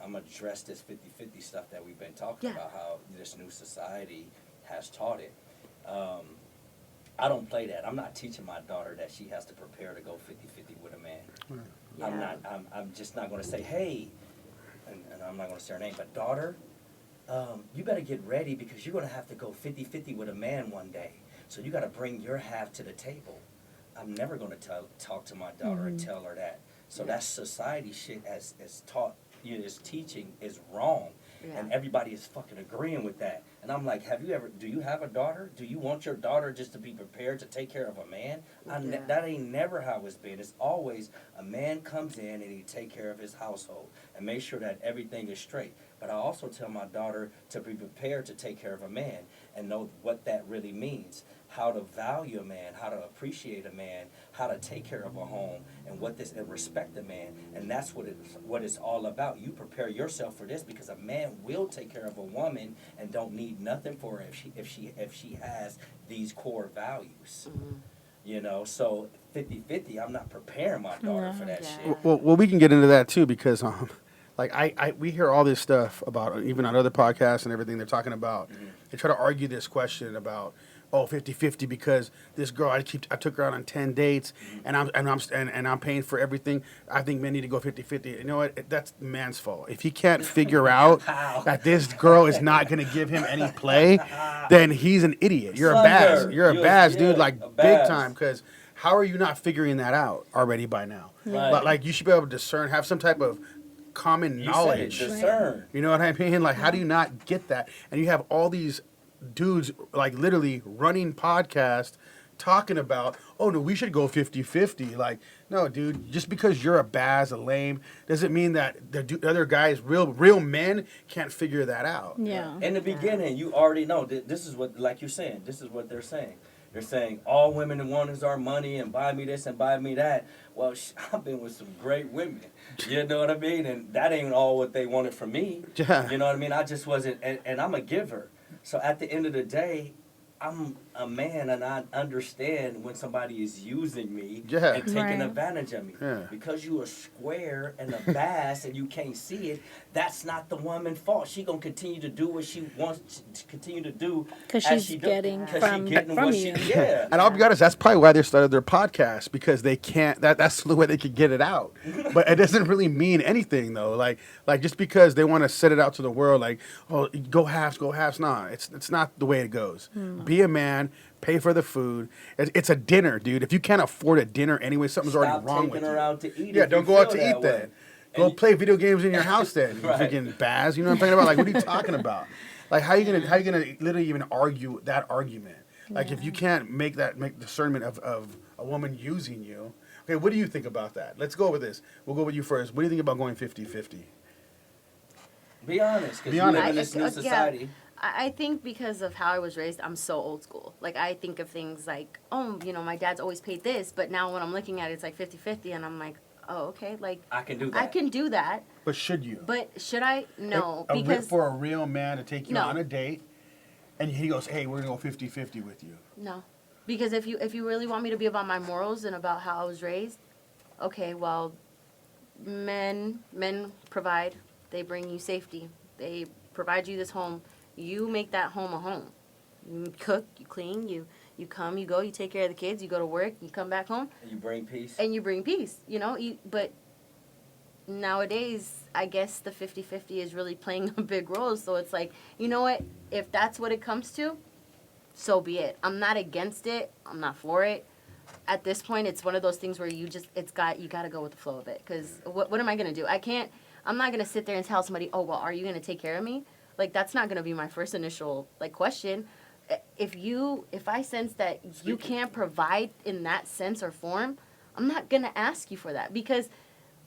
I'm going to address this 50-50 stuff that we've been talking Yeah. about, how this new society has taught it. I don't play that. I'm not teaching my daughter that she has to prepare to go 50-50 with a man. Yeah. I'm just not going to say, hey, and I'm not going to say her name, but daughter, you better get ready because you're going to have to go 50-50 with a man one day. So you got to bring your half to the table. I'm never going to talk to my daughter and tell her that. So that society shit as taught, is teaching is wrong. Yeah. And everybody is fucking agreeing with that. And I'm like, do you have a daughter? Do you want your daughter just to be prepared to take care of a man? Yeah. That ain't never how it's been. It's always a man comes in and he take care of his household and make sure that everything is straight. But I also tell my daughter to be prepared to take care of a man and know what that really means. How to value a man, how to appreciate a man, how to take care of a home, and respect a man. And that's what it's all about. You prepare yourself for this because a man will take care of a woman and don't need nothing for her if she has these core values. Mhm. You know, so 50-50, I'm not preparing my daughter for that Yeah. shit. Well, we can get into that too because, like we hear all this stuff about even on other podcasts and everything they're talking about. Mm-hmm. They try to argue this question about 50-50 because this girl I took her out on 10 dates and I'm paying for everything. I think men need to go 50-50. You know what? That's the man's fault. If he can't figure out How? that this girl is not going to give him any play, then he's an idiot. You're a Slugger. You're a baz, dude, like a big baz. time. Because how are you not figuring that out already by now? Right. Like you should be able to discern, have some type of common You knowledge. said it, discern. You know what I mean? Like, how do you not get that? And you have all these dudes, like, literally running podcasts talking about, oh, no, we should go 50-50. Like, no, dude, just because you're a Baz, a lame, doesn't mean that the other guys, real men, can't figure that out. Yeah. In the beginning, you already know this is what, like you're saying, this is what they're saying. They're saying all women want is our money and buy me this and buy me that. Well, I've been with some great women. You know what I mean? And that ain't all what they wanted from me. Yeah. You know what I mean? I just wasn't, and I'm a giver. So at the end of the day, I'm a man and I understand when somebody is using me Yeah. and taking Right. advantage of me. Yeah. Because you a square and a bass and you can't see it, that's not the woman's fault. She gonna continue to do what she wants to continue to do. 'Cause as she's she do- getting 'cause from- she getting from what you. She, yeah. And I'll be honest, that's probably why they started their podcast, because they can't. That's the way they could get it out. But it doesn't really mean anything, though. Like just because they want to set it out to the world, like, oh, go halves. Nah, it's not the way it goes. Be a man. Pay for the food. It's a dinner, dude. If you can't afford a dinner anyway, something's Stop already wrong taking with her you. out to eat. Yeah, if don't you go out feel to that eat way. then. Go And- play video games in your house then. You Right. freaking Baz. You know what I'm talking about? Like, what are you talking about? Like, how you gonna literally even argue that argument? Like, if you can't make discernment of a woman using you. Okay, what do you think about that? Let's go with this. We'll go with you first. What do you think about going 50-50? Be honest, because Be you honest. live in this new society. I think because of how I was raised, I'm so old school. Like, I think of things like, oh, my dad's always paid this, but now when I'm looking at it, it's like 50-50, and I'm like, oh, okay, like, I can do that. I can do that, But should you? but should I? No, Because because, for a real man to take you No. on a date, and he goes, "Hey, we're gonna go 50-50 with you." no. Because if you really want me to be about my morals and about how I was raised, okay, well, men provide, they bring you safety, they provide you this home, you make that home a home. You cook, you clean, you come, you go, you take care of the kids, you go to work, you come back home, And you bring peace. and you bring peace, but nowadays, I guess the 50-50 is really playing a big role, so it's like, you know what, if that's what it comes to, so be it. I'm not against it, I'm not for it. At this point, it's one of those things where you got to go with the flow of it, because what am I going to do? I'm not going to sit there and tell somebody, oh, well, are you going to take care of me? Like, that's not going to be my first initial, like, question. If I sense that you can't provide in that sense or form, I'm not going to ask you for that, because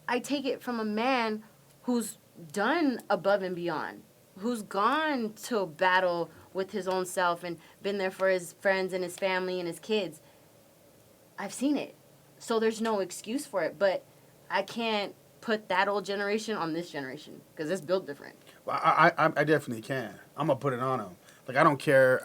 I take it from a man who's done above and beyond, who's gone to battle with his own self and been there for his friends and his family and his kids. I've seen it. So there's no excuse for it, but I can't put that old generation on this generation, because it's built different. Well, I definitely can. I'm gonna put it on them. Like, I don't care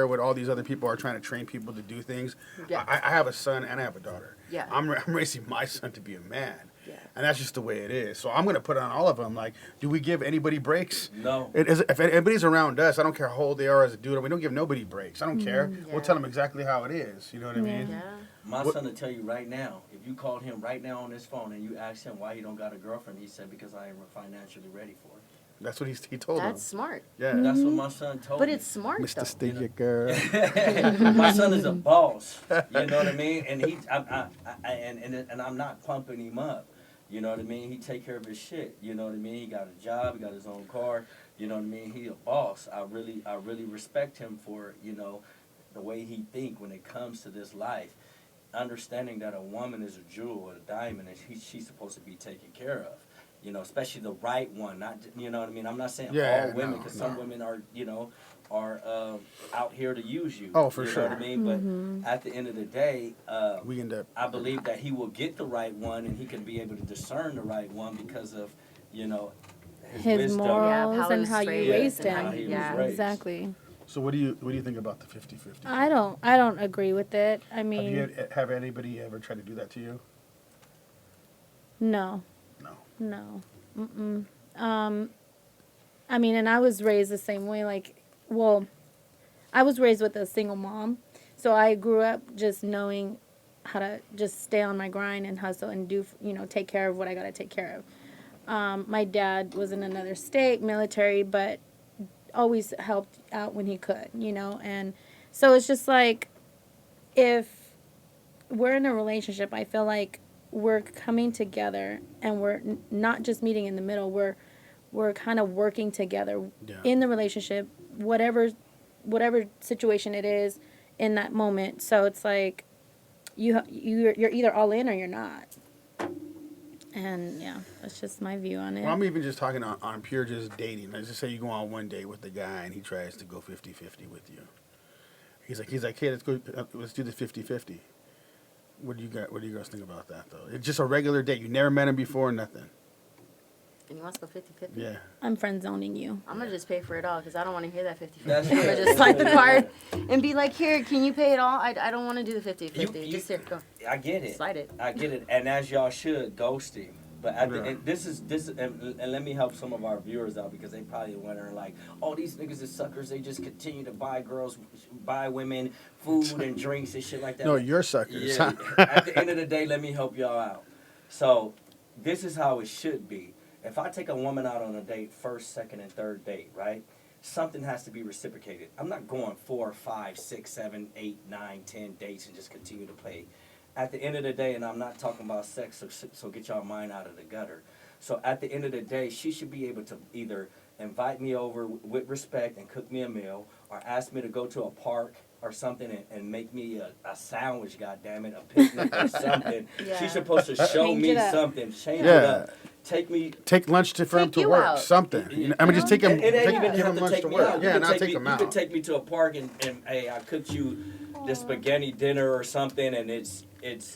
what all these other people are trying to train people to do things. Yeah. I have a son and I have a daughter. Yeah. I'm raising my son to be a man. Yeah. And that's just the way it is. So I'm gonna put it on all of them. Like, do we give anybody breaks? No. If anybody's around us, I don't care how old they are as a dude. We don't give nobody breaks. I don't care. Yeah. We'll tell them exactly how it is. You know what I mean? Yeah. My What- son will tell you right now, if you called him right now on his phone and you asked him why he don't got a girlfriend, he said, because I ain't financially ready for it. That's what he told That's them. smart. Yeah. That's what my son told But me. it's smart, Mr. though. Stay your girl. My son is a boss. You know what I mean? And and I'm not pumping him up. You know what I mean? He take care of his shit. You know what I mean? He got a job. He got his own car. You know what I mean? He a boss. I really respect him for, the way he think when it comes to this life. Understanding that a woman is a jewel, a diamond, and she's supposed to be taken care of. Especially the right one. Not, you know what I mean? I'm not saying Yeah, all women, no, because no. some women are out here to use you. Oh, for you sure. know what I mean? But at the end of the day, We end up. I believe that he will get the right one, and he can be able to discern the right one because of, his His wisdom. morals how he and was how you raised raised and how him. he was Yeah. raised. Exactly. So what do you think about the 50-50? I don't agree with it. I Have mean, have anybody ever tried to do that to you? no. No. No. I mean, and I was raised the same way. I was raised with a single mom. So I grew up just knowing how to just stay on my grind and hustle and do, take care of what I got to take care of. My dad was in another state, military, but always helped out when he could, and so it's just like, if we're in a relationship, I feel like we're coming together and we're not just meeting in the middle. We're kind of working together Yeah. in the relationship, whatever situation it is in that moment. So it's like you're either all in or you're not. And yeah, that's just my view on it. Well, I'm even just talking on pure just dating. Let's just say you go on one date with the guy and he tries to go 50-50 with you. He's like, hey, let's do the 50-50. What do you guys think about that though? It's just a regular date. You never met him before, nothing. And he wants to go 50-50? Yeah. I'm friend zoning you. I'm going to just pay for it all because I don't want to hear that 50-50. That's I'm going it. to just slide the card and be like, here, can you pay it all? I don't want to do the 50-50. Just here, go. I get it. Slide it. I get it. And as y'all should, ghosting. But at the Yeah. end, this and let me help some of our viewers out because they probably wondering like, oh, these niggas is suckers. They just continue to buy women, food and drinks and shit like that. No, you're suckers. Yeah. At the end of the day, let me help y'all out. So this is how it should be. If I take a woman out on a date, first, second, and third date, right? Something has to be reciprocated. I'm not going 4, 5, 6, 7, 8, 9, 10 dates and just continue to play. At the end of the day, and I'm not talking about sex, so get y'all mind out of the gutter. So at the end of the day, she should be able to either invite me over with respect and cook me a meal, or ask me to go to a park or something and make me a sandwich, goddammit, a picnic or something. Yeah. She's supposed to show Change me it up. something, change Yeah. it up. Take lunch for him Take to you work, out. something. I mean, just take him, It ain't give even have him to lunch take to me work. out. Yeah, You not could take me- him You out. could take me to a park and hey, I cooked you the spaghetti dinner or something, and it's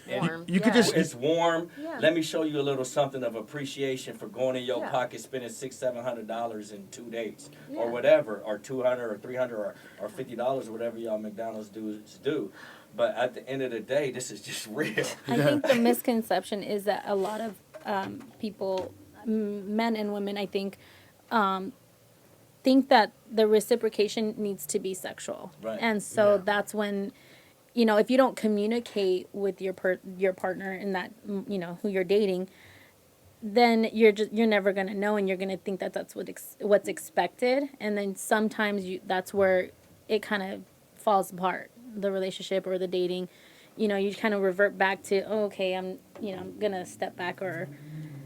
Warm. You could Yeah. just- it's warm. Yeah. Let me show you a little something of appreciation for going in your Yeah. pocket, spending $600-700 in 2 days, or Yeah. whatever, or $200 or $300 or $50 or whatever y'all McDonald's dudes do. But at the end of the day, this is just real. I think the misconception is that a lot of people, men and women, I think that the reciprocation needs to be sexual. Right. And so Yeah. that's when, if you don't communicate with your partner and that, who you're dating, then you're never going to know, and you're going to think that that's what's expected. And then sometimes that's where it kind of falls apart, the relationship or the dating. You kind of revert back to, oh, okay, I'm going to step back, or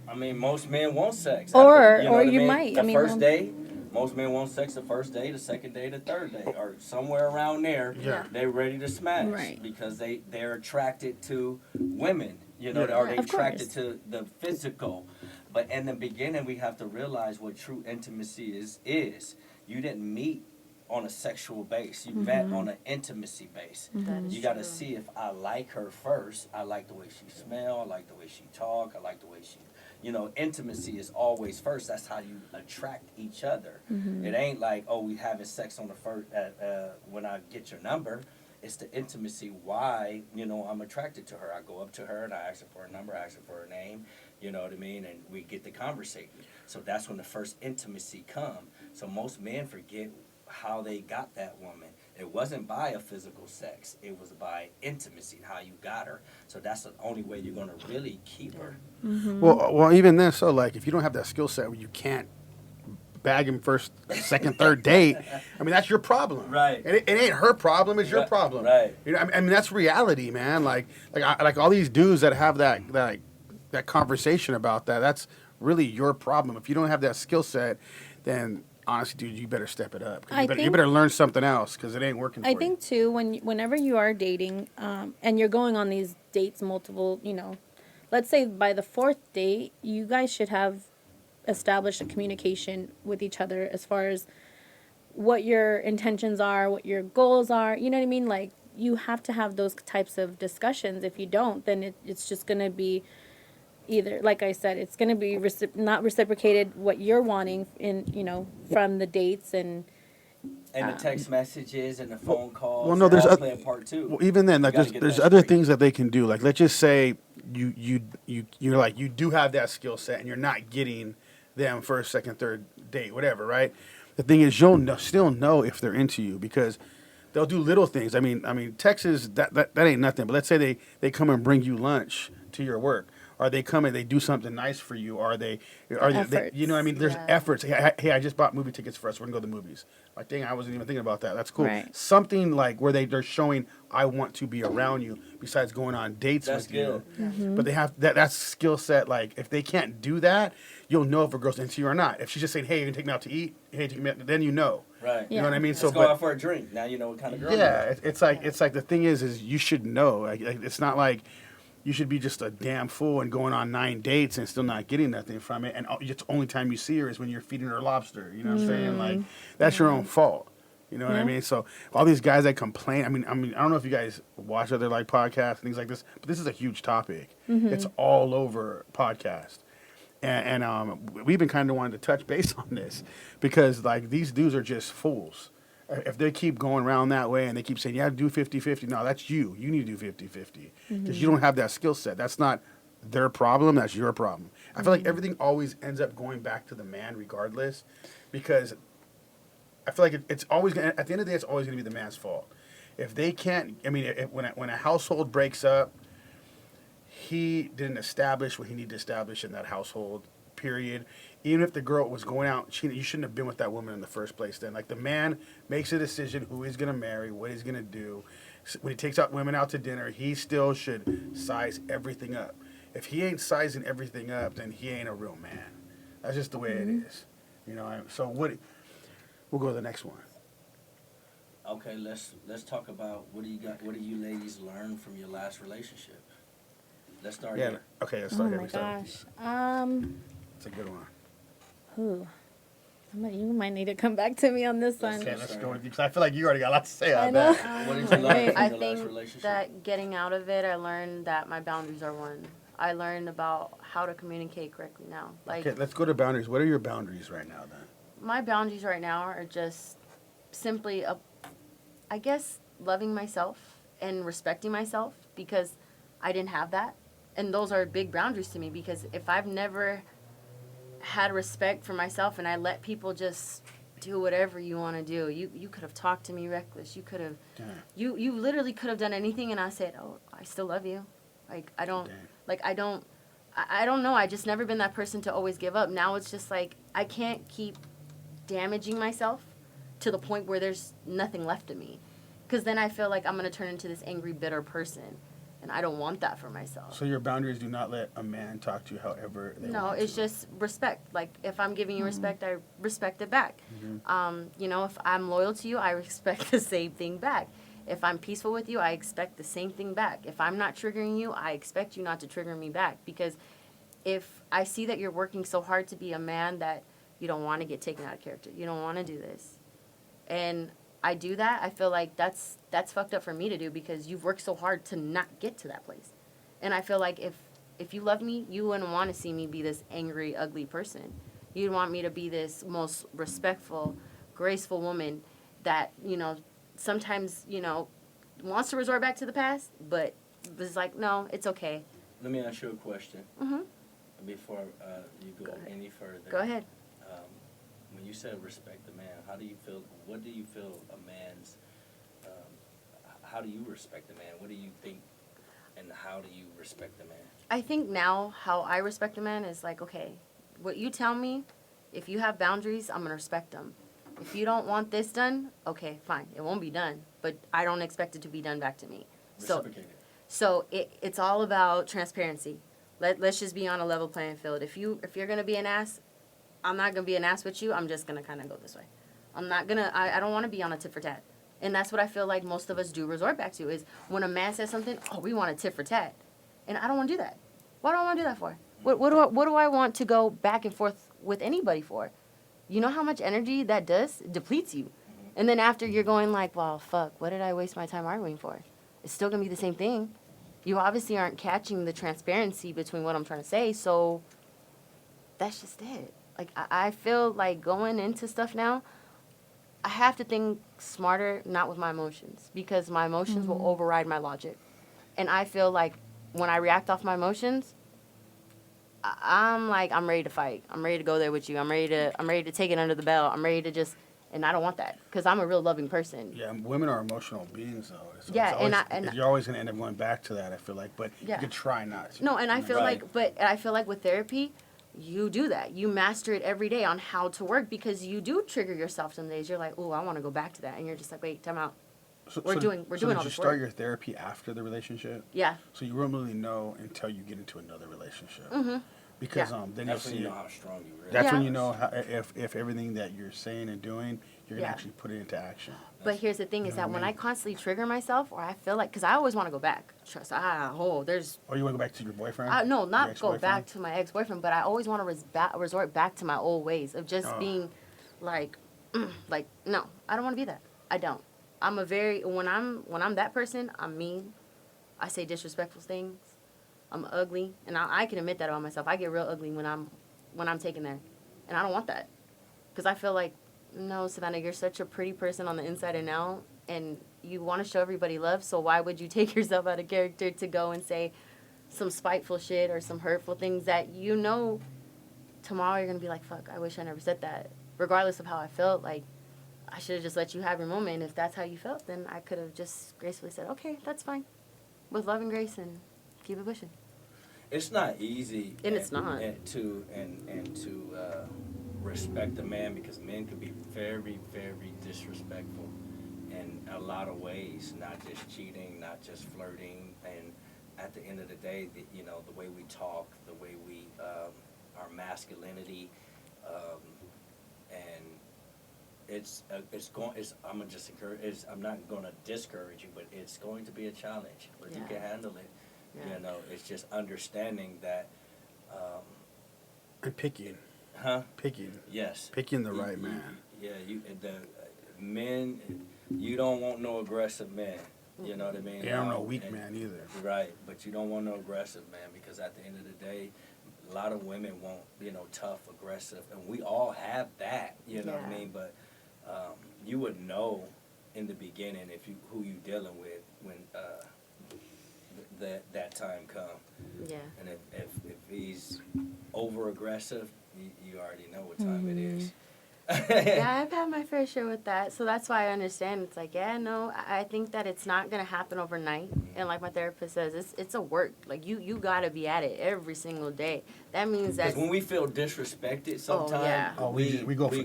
I mean, most men want sex. Or- know or what I you mean? might. The I mean, first day, most men want sex the first day, the second day, the third day, or somewhere around there. Yeah. They're ready to smash Right. because they're attracted to women, Yeah. or they're Of attracted course. to the physical. But in the beginning, we have to realize what true intimacy is. You didn't meet on a sexual base. You met on an intimacy base. That is You got to true. see if I like her first. I like the way she smell. I like the way she talk. I like the way she, intimacy is always first. That's how you attract each other. It ain't like, oh, we having sex on the first when I get your number. It's the intimacy. Why, I'm attracted to her. I go up to her and I ask her for her number. I ask her for her name. You know what I mean? And we get to conversating. So that's when the first intimacy come. So most men forget how they got that woman. It wasn't by a physical sex. It was by intimacy, how you got her. So that's the only way you're going to really keep her. Well, even then, so like, if you don't have that skill set where you can't bag him first, second, third date, I mean, that's your problem. Right. It ain't her problem. It's your Right, problem. right. I mean, that's reality, man. Like all these dudes that have that conversation about that. That's really your problem. If you don't have that skill set, then honestly, dude, you better step it up. 'Cause I you think- better learn something else because it ain't working. I for think too, whenever you are dating, and you're going on these dates, multiple, let's say by the fourth date, you guys should have established a communication with each other as far as what your intentions are, what your goals are. You know what I mean? Like, you have to have those types of discussions. If you don't, then it's just gonna be either, like I said, it's gonna be not reciprocated what you're wanting from the dates and. And the text messages and the phone calls. well, no, there's all oth- play a part too. Well, even then, like You gotta get there's that other straight. things that they can do. Like, let's just say you're like, you do have that skill set and you're not getting them first, second, third date, whatever, right? The thing is, still know if they're into you because they'll do little things. I mean, Texas that ain't nothing. But let's say they come and bring you lunch to your work, Are they coming? They do something nice for you? Are they you know what I mean? There's Yeah. efforts. Hey, I just bought movie tickets for us. We're gonna go to the movies. Like, dang, I wasn't even thinking about that. That's cool. Right. Something like where they're showing I want to be around you besides going on dates That's with you. good. But they have that's skill set. Like, if they can't do that, you'll know if a girl's into you or not. If she's just saying, "Hey, you can take me out to eat," hey, take me out, then you know. Right. You know what I mean? Let's go out for a drink. Now you know what kind of girl. Yeah, it's like the thing is you should know. Like, it's not like you should be just a damn fool and going on 9 dates and still not getting nothing from it. And the only time you see her is when you're feeding her lobster. You know what I'm saying? Like, that's your own fault. You know what I Yeah. mean? So all these guys that complain. I mean, I don't know if you guys watch other like podcasts and things like this, but this is a huge topic. It's all over podcast. And we've been kind of wanting to touch base on this because like these dudes are just fools. If they keep going around that way and they keep saying, yeah, do 50-50, no, that's you. You need to do 50-50 because you don't have that skill set. That's not their problem. That's your problem. I feel like everything always ends up going back to the man regardless because I feel like it's always gonna, at the end of the day, it's always going to be the man's fault. If they can't, I mean, when a household breaks up, he didn't establish what he needed to establish in that household, period. Even if the girl was going out, you shouldn't have been with that woman in the first place then. Like, the man makes a decision who he's going to marry, what he's going to do. When he takes out women out to dinner, he still should size everything up. If he ain't sizing everything up, then he ain't a real man. That's just the way it is. You know, so we'll go to the next one. Okay, let's talk about what do you ladies learn from your last relationship? Let's start Yeah. here. Okay, let's Oh start here. my We start. gosh. It's a good one. Who? You might need to come back to me on this one. Okay, let's go with you because I feel like you already got a lot to say I on know. that. What did you learn from I your last think relationship? that getting out of it, I learned that my boundaries are one. I learned about how to communicate correctly now. Like, Okay, let's go to boundaries. What are your boundaries right now then? my boundaries right now are just simply, I guess, loving myself and respecting myself because I didn't have that. And those are big boundaries to me because if I've never had respect for myself and I let people just do whatever you want to do, you could have talked to me reckless. You could have, Damn. you literally could have done anything and I said, oh, I still love you. Like, I don't, Damn. like, I don't know. I just never been that person to always give up. Now it's just like, I can't keep damaging myself to the point where there's nothing left of me. Because then I feel like I'm going to turn into this angry, bitter person. And I don't want that for myself. So your boundaries do not let a man talk to you however they No, want it's to. just respect. Like, if I'm giving you respect, I respect it back. You know, if I'm loyal to you, I expect the same thing back. If I'm peaceful with you, I expect the same thing back. If I'm not triggering you, I expect you not to trigger me back. Because if I see that you're working so hard to be a man that you don't want to get taken out of character, you don't want to do this, and I do that, I feel like that's fucked up for me to do because you've worked so hard to not get to that place. And I feel like if you love me, you wouldn't want to see me be this angry, ugly person. You'd want me to be this most respectful, graceful woman that, you know, sometimes, you know, wants to resort back to the past, but was like, no, it's okay. Let me ask you a question Mm-hmm. before you go Go ahead. any further. Go ahead. When you said respect the man, how do you feel? What do you feel a man's? How do you respect the man? What do you think, and how do you respect the man? I think now how I respect a man is like, okay, what you tell me, if you have boundaries, I'm going to respect them. If you don't want this done, okay, fine. It won't be done, but I don't expect it to be done back to me. Reciprocate it. So it's all about transparency. Let's just be on a level playing field. If you're going to be an ass, I'm not going to be an ass with you. I'm just going to kind of go this way. I'm not going to, I don't want to be on a tit for tat. And that's what I feel like most of us do resort back to is when a man says something, oh, we want a tit for tat. And I don't want to do that. Why do I want to do that for? What do I want to go back and forth with anybody for? You know how much energy that does? It depletes you. And then after you're going like, well, fuck, what did I waste my time arguing for? It's still going to be the same thing. You obviously aren't catching the transparency between what I'm trying to say, so that's just it. Like, I feel like going into stuff now, I have to think smarter, not with my emotions, because my emotions will override my logic. And I feel like when I react off my emotions, I'm ready to fight. I'm ready to go there with you. I'm ready to take it under the belt. I'm ready to just And I don't want that because I'm a real loving person. Yeah, women are emotional beings, though. So Yeah, it's always, and you're always going to end up going back to that, I feel like. But Yeah. you could try not to. No, and I feel Right. I feel like with therapy, you do that. You master it every day on how to work because you do trigger yourself some days. You're like, oh, I want to go back to that, and you're just like, wait, time out. We're doing did all you this start work. your therapy after the relationship? Yeah. So you won't really know until you get into another relationship. Mm-hmm. Because Yeah. then you'll That's when see. you know how strong you really That's are. when Yeah. you know how, if everything that you're saying and doing, you're going to Yeah. actually put it into action. But here's the thing: You is know that what I when mean? I constantly trigger myself, or I feel like, because I always want to go back. Trust, there's Or you want to go back to your boyfriend? no, Your not go ex-boyfriend? back to my ex boyfriend, but I always want to resort back to my old ways of just Oh. being like, like no, I don't want to be that. I don't. I'm a very when I'm that person, I'm mean. I say disrespectful things. I'm ugly, and I can admit that about myself. I get real ugly when I'm taken there, and I don't want that, because I feel like, no, Savannah, you're such a pretty person on the inside and out, and you want to show everybody love. So why would you take yourself out of character to go and say some spiteful shit or some hurtful things that you know tomorrow you're gonna be like, fuck, I wish I never said that. Regardless of how I felt, like I should have just let you have your moment. If that's how you felt, then I could have just gracefully said, okay, that's fine, with love and grace, and keep it pushing. It's not easy, And it's not. and to respect a man, because men can be very, very disrespectful in a lot of ways. Not just cheating, not just flirting, and at the end of the day, the way we talk, the way we our masculinity, and I'm not going to discourage you, but it's going to be a challenge, but you Yeah. can handle it. Yeah. It's just understanding that, And picking. Picking. yes. Picking the right man. Yeah, the men, you don't want no aggressive man. You know what I mean? Yeah, I'm no weak man either. Right, but you don't want no aggressive man, because at the end of the day, a lot of women want, tough, aggressive, and we all have that, you know what I Yeah. mean? But you would know in the beginning who you dealing with when that time come. Yeah. And if he's over aggressive, you already know what time it is. Yeah, I've had my fair share with that. So that's why I understand. It's like, yeah, no, I think that it's not going to happen overnight. And like my therapist says, it's a work. Like, you got to be at it every single day. That means that Because when we feel disrespected sometimes, yeah. Oh, we go for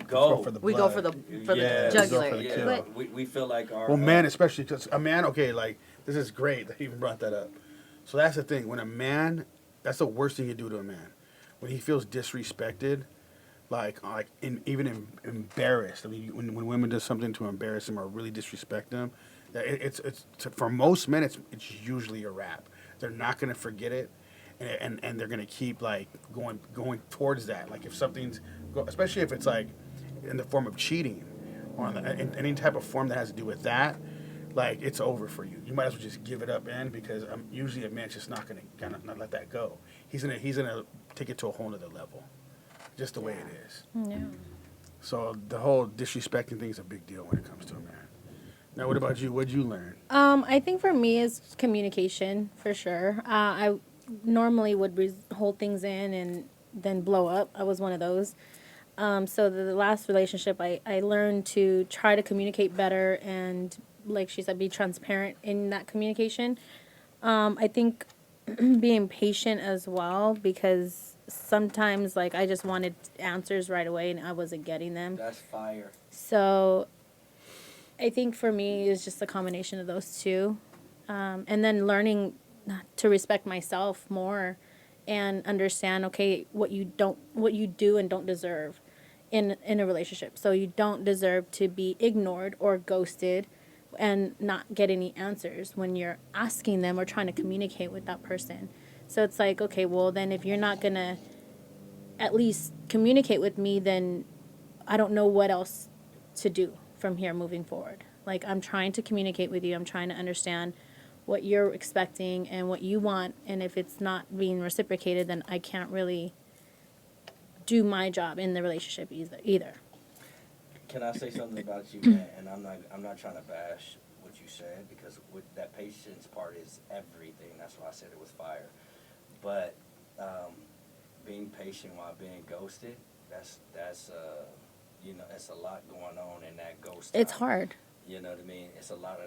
the we go for the Yeah, jugular. for the yeah, kill. But we feel like our Well, man, especially because a man, okay, like, this is great that you even brought that up. So that's the thing. When a man, that's the worst thing you do to a man. When he feels disrespected, even embarrassed. I mean, when women do something to embarrass him or really disrespect him, it's for most men, it's usually a wrap. They're not going to forget it, and they're going to keep, like, going towards that. Like, if something's, especially if it's, like, in the form of cheating, or in any type of form that has to do with that, like, it's over for you. You might as well just give it up, because usually a man's just not gonna not let that go. He's gonna take it to a whole nother level, just the way it is. Yeah. So the whole disrespecting thing is a big deal when it comes to a man. Now, what about you? What'd you learn? I think for me is communication for sure. I normally would hold things in and then blow up. I was one of those. So the last relationship, I learned to try to communicate better and, like she said, be transparent in that communication. I think being patient as well, because sometimes, like, I just wanted answers right away and I wasn't getting them. That's fire. So I think for me it's just a combination of those two. And then learning to respect myself more and understand, okay, what you do and don't deserve in a relationship. So you don't deserve to be ignored or ghosted and not get any answers when you're asking them or trying to communicate with that person. So it's like, okay, well, then if you're not going to at least communicate with me, then I don't know what else to do from here moving forward. Like, I'm trying to communicate with you. I'm trying to understand what you're expecting and what you want. And if it's not being reciprocated, then I can't really do my job in the relationship either. Can I say something about you, man? And I'm not trying to bash what you said, because with that patience part is everything. That's why I said it was fire. But being patient while being ghosted, that's it's a lot going on in that ghost time. It's hard. You know what I mean? It's a lot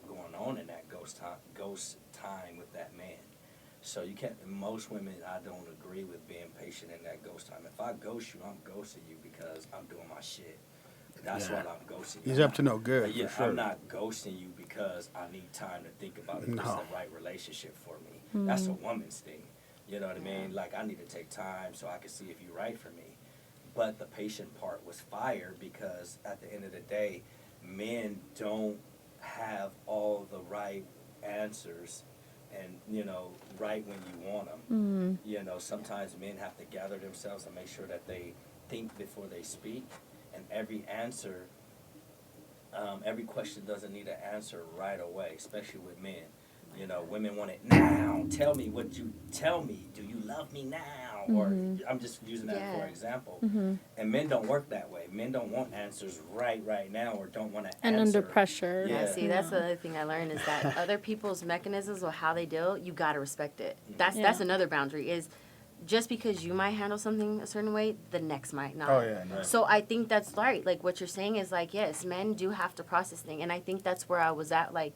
going on in that ghost time with that man. So you can't. Most women, I don't agree with being patient in that ghost time. If I ghost you, I'm ghosting you because I'm doing my shit. That's Yeah. what I'm ghosting you. He's up to no good, Yeah, for sure. I'm not ghosting you because I need time to think about if this is No. the right relationship for me. That's a woman's thing. You know what I mean? Like, I need to take time so I can see if you're right for me. But the patient part was fire because at the end of the day, men don't have all the right answers and, right when you want them. Sometimes men have to gather themselves and make sure that they think before they speak. And every answer, every question doesn't need an answer right away, especially with men. Women want it now. Tell me. Do you love me now? Or I'm just using that for example. And men don't work that way. Men don't want answers right now or don't want to And answer. under pressure. Yeah. See, that's the other thing I learned is that other people's mechanisms or how they deal, you gotta respect it. That's another boundary is just because you might handle something a certain way, the next might not. Oh yeah, no. Right. So I think that's right. Like what you're saying is like, yes, men do have to process things. And I think that's where I was at. Like,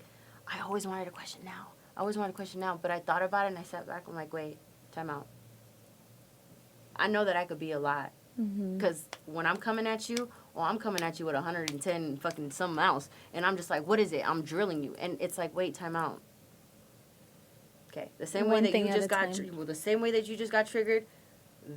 I always wanted a question now. But I thought about it and I sat back. I'm like, wait, time out. I know that I could be a lot. Because when I'm coming at you, I'm coming at you with 110 fucking something else. And I'm just like, what is it? I'm drilling you. And it's like, wait, time out. Okay. The same way One that thing you at just a got, time. the same way that you just got triggered,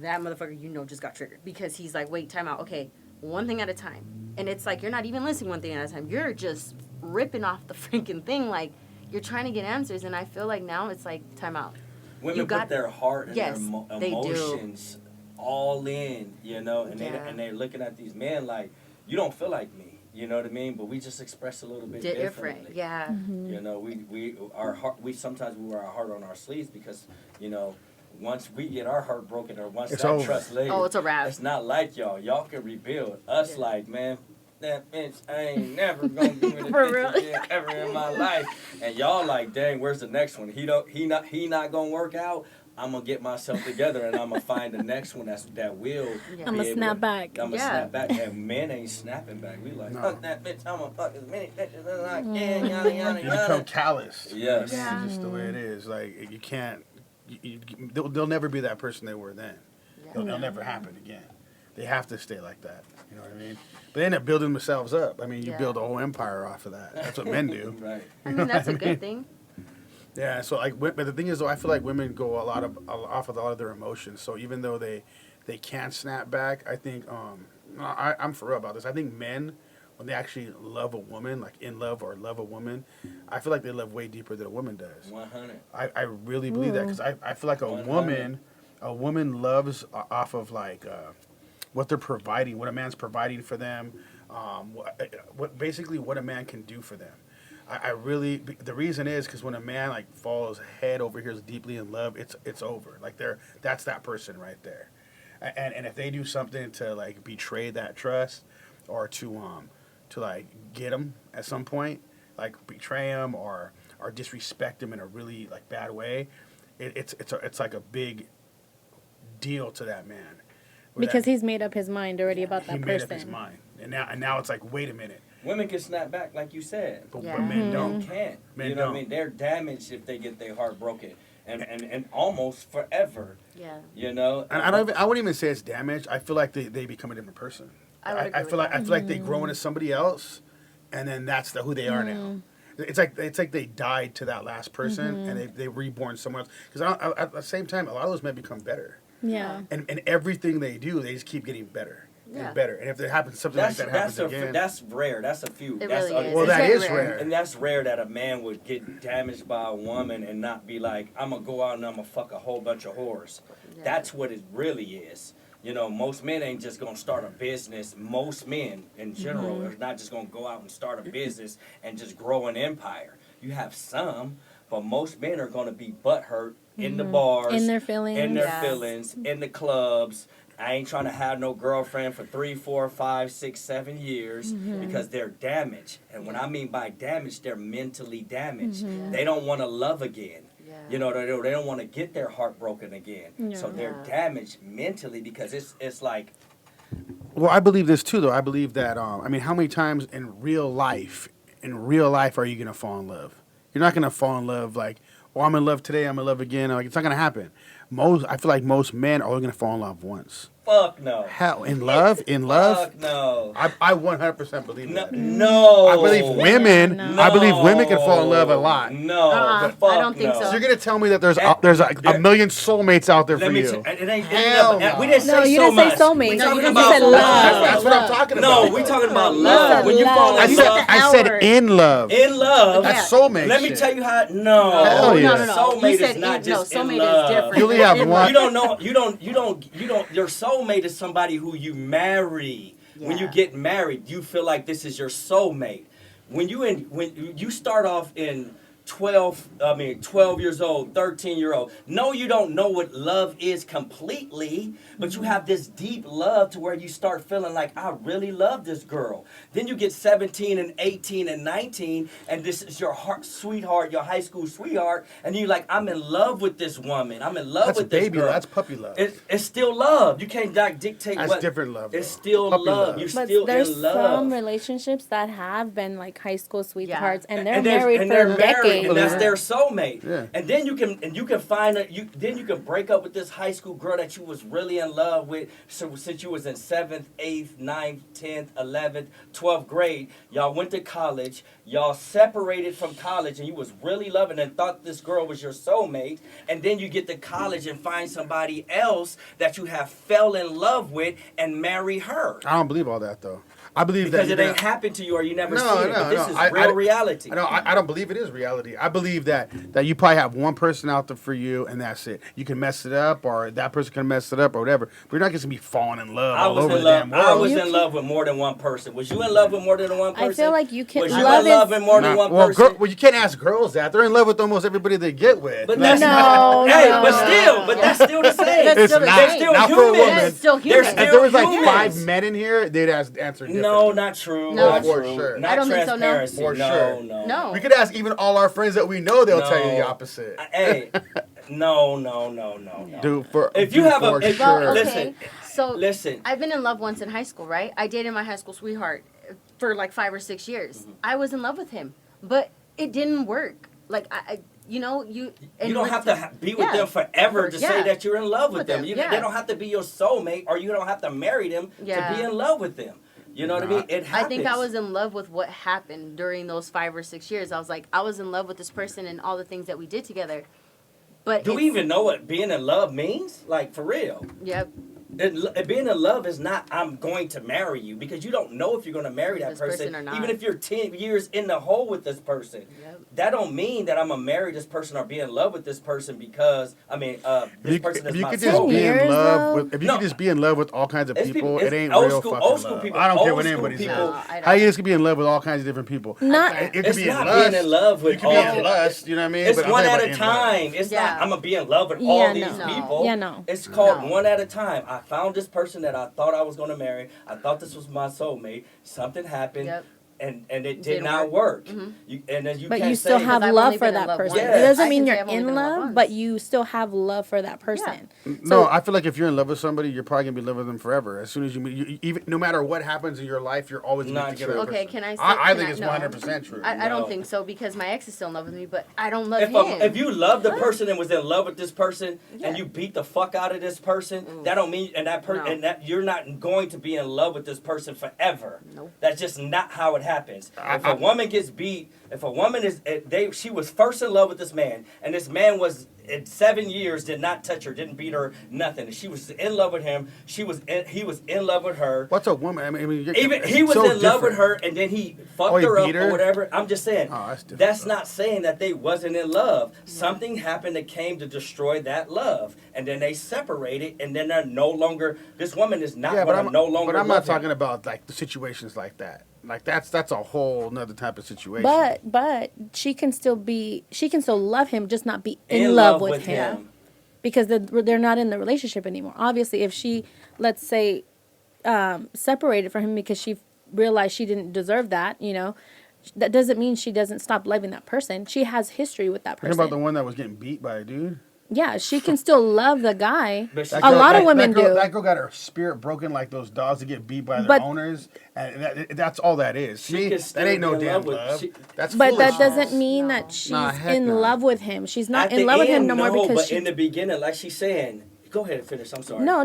that motherfucker, just got triggered. Because he's like, wait, time out. Okay. One thing at a time. And it's like, you're not even listening one thing at a time. You're just ripping off the freaking thing. Like, you're trying to get answers. And I feel like now it's like, time out. Women put their heart and Yes, their they do. emotions all in, and they're looking at these men like, you don't feel like me, you know what I mean? But we just express a little bit differently. Yeah. We sometimes we wear our heart on our sleeves because, once we get our heart broken or once It's that over. trust laid, Oh, it's a wrap. it's not like y'all. Y'all can rebuild. Us like, man, that bitch, I ain't never gonna do it For real. again ever in my life. And y'all like, dang, where's the next one? He not gonna work out. I'm gonna get myself together and I'm gonna find the next one that will. Yeah. I'm gonna snap back. I'm gonna snap back. And men ain't snapping back. We like, fuck that bitch. I'm gonna fuck as many bitches as I can. Yada yada You become yada. callous. Yes. Yeah. It's just the way it is. Like you can't. They'll never be that person they were then. It'll never happen again. They have to stay like that. You know what I mean? But they end up building themselves up. I mean, you build a whole empire off of that. That's what men do. Right. I mean, that's a good thing. Yeah. So but the thing is, though, I feel like women go off of a lot of their emotions. So even though they can't snap back, I think I'm for real about this. I think men, when they actually love a woman, like in love or love a woman, I feel like they love way deeper than a woman does. 100. I really believe that because I feel like a 100. woman loves off of like what they're providing, what a man's providing for them, what a man can do for them. I really, the reason is because when a man like falls head over heels deeply in love, it's over. Like that's that person right there, and if they do something to like betray that trust, or to like get them at some point, like betray them or disrespect them in a really like bad way, it's like a big deal to that man. Because he's made up his mind already about that he person. made up his mind, and now it's like, wait a minute. Women can snap back, like you said. But Yeah. men don't. Men can't. Men you know what I don't. mean? They're damaged if they get their heart broken. And almost forever. Yeah. You know? And I wouldn't even say it's damaged. I feel like they become a different person. I would agree I with feel like that. I feel like they grow into somebody else, and then that's who they are now. It's like they died to that last person, and they reborn somewhere else. Because at the same time, a lot of those men become better, Yeah. and everything they do, they just keep getting better Yeah. and better. And if there happens something like that happens again, that's rare. That's a few. It That's really is. well, It's that very is rare. rare. And that's rare that a man would get damaged by a woman and not be like, I'm going to go out and I'm going to fuck a whole bunch of whores. Yeah. That's what it really is. You know, most men ain't just going to start a business. Most men, in general, are not just going to go out and start a business and just grow an empire. You have some, but most men are going to be butthurt in the bars. In their feelings. In their Yes. feelings, in the clubs. I ain't trying to have no girlfriend for 3, 4, 5, 6, 7 years because they're damaged. And when I mean by damaged, they're mentally damaged. They don't want to love again. Yeah. You know, they don't want to get their heart broken again. Yeah. So they're Yeah. damaged mentally because it's like Well, I believe this too, though. I believe that. I mean, how many times in real life, are you gonna fall in love? You're not gonna fall in love like, oh, I'm in love today, I'm in love again. Like, it's not gonna happen. I feel like most men are only gonna fall in love once. Fuck no. Hell, in love, Fuck no. I 100% believe No. that. No. I believe women. No. I believe women can fall in love a lot. No. Uh-uh, Fuck I don't think no. so. So you're gonna tell me that there's There- a million soulmates out there for Let me. you? It ain't. Hell We no. didn't No, say you so didn't say much. soulmate. We No, talking you about said love. That's what I'm talking about. No, we talking about You love. said When you love. fall I in said love, I said in love. in love. That's Yeah. soulmate. Let me shit. tell you how. No, Hell yeah. No. Soulmate You said is not in- just no, in soulmate is love. different. You only have In one. love. You don't know. You don't. Your soulmate is somebody who you marry. When you Yeah. get married, you feel like this is your soulmate. When you start off in 12 years old, 13-year-old. No, you don't know what love is completely, but you have this deep love to where you start feeling like, I really love this girl. Then you get 17 and 18 and 19, and this is your sweetheart, your high school sweetheart, and you're like, I'm in love with this woman. I'm in love That's with this baby girl. love. That's puppy love. It's still love. You can't dictate That's what. different love, It's though. still Puppy love. love. You're But still there's in love. some relationships that have been like high school sweethearts, and they're there's- married and for they're married, decades. and that's Yeah. their soulmate. Yeah. And then you can find then you can break up with this high school girl that you was really in love with. So since you was in 7th, 8th, 9th, 10th, 11th, 12th grade, y'all went to college. Y'all separated from college, and you was really loving and thought this girl was your soulmate. And then you get to college and find somebody else that you have fell in love with and marry her. I don't believe all that though. I believe Because that it ain't happened to you or you never No, seen it. no, But this no. is real reality. I don't believe it is reality. I believe that you probably have one person out there for you, and that's it. You can mess it up, or that person can mess it up, or whatever. But you're not going to be falling in love I all was over in the damn love. I world. was You in can- love with more than one person. Was you in love with more than one person? I feel like you can. Was you Love in love is with more than one well, person? well, you can't ask girls that. They're in love with almost everybody they get with. But Like, that's No, hey, no, but no. still, but that's still the same. That's It's still the not. They're same. still Not for a humans. woman. That's still They're human. still if there was like humans. 5 men in here, they'd answer different. No, not true. No. Not For true. sure. Not I don't think so, no. transparency. For no, sure. no, No. We could ask even all our friends that we know; they'll tell you the No. opposite. Hey, no. Dude, If you have for if- sure. Well, okay. Listen, So listen. I've been in love once in high school, right? I dated my high school sweetheart for like 5 or 6 years. Mm-hmm. I was in love with him, but it didn't work. Like you don't have to be with Yeah. them forever to say Yeah. that you're in love with With them. them, You, yeah. They don't have to be your soulmate, or you don't have to marry them Yeah. to be in love with them. You know what I mean? It I happens. think I was in love with what happened during those 5 or 6 years. I was like, I was in love with this person and all the things that we did together. But Do we even know what being in love means? Like, for real. Yep. Being in love is not I'm going to marry you, because you don't know if you're going to marry that This person or not. Even if you're 10 years in the hole with this person, Yep. that don't mean that I'm going to marry this person or be in love with this person because this person If is you my could just soulmate. be in Years, love though? with, if you No. could just be in love with all kinds of It's people, people- it ain't old real school- fucking old school love. people- I don't care old what school anybody people- says. No, I don't. How you just could be in love with all kinds of different people? Not. It could It's be in not lust. being in love with You could be all- in lust. You know what I mean? It's But I'm one talking at about a in love. time. It's Yeah. not I'm gonna be in love with Yeah, all these no. people. Yeah, no. It's called No. one at a time. I found this person that I thought I was gonna marry. I thought this was my soulmate. Something happened. Yep. And it did Didn't not work. And then you But can't you still say, have I've love only for been in that love person. once. It doesn't I mean can say you're I've only in been in love love, once. but you still have love for that person. No, I feel like if you're in love with somebody, you're probably gonna be in love with them forever. As soon as you meet, even no matter what happens in your life, you're always gonna Not be together. true. with that Okay, person. can I say? I can think it's no. 100% true. I No. don't think so because my ex is still in love with me, but I don't love If, him. if you love the person and was in love with this person Yeah. and you beat the fuck out of this person, that don't mean No. and that you're not going to be in love with this person forever. Nope. That's just not how it happens. If a woman gets beat, if a woman she was first in love with this man, and this man was in 7 years did not touch her, didn't beat her, nothing. She was in love with him. He was in love with her. What's a woman? I mean, Even it's he was so in love with different. her, and then he fucked Oh, he her up beat or her? whatever. I'm just saying. Oh, that's different, That's though. not saying that they wasn't in love. Something happened that came to destroy that love, and then they separated, and then they're no longer. This woman is not Yeah, but going to no longer. But I'm love not talking him. about like the situations like that. Like that's a whole nother type of situation. But she can still love him, just not be in love with him. Because they're not in the relationship anymore. Obviously, if she, let's say, separated from him because she realized she didn't deserve that, that doesn't mean she doesn't stop loving that person. She has history with that Talking person. about the one that was getting beat by a dude. Yeah, she can still love the guy. But she- A lot of women do. That girl got her spirit broken like those dogs that get beat by their But- owners, and that's all that is. She Me, can that still ain't no be in damn love with- love. she- That's But that foolishness. doesn't mean No. that she's Nah, heck in no. love with him. She's not At in the love with him end, no more no, because but she. in the beginning, like she's saying, go ahead and finish. I'm sorry. No.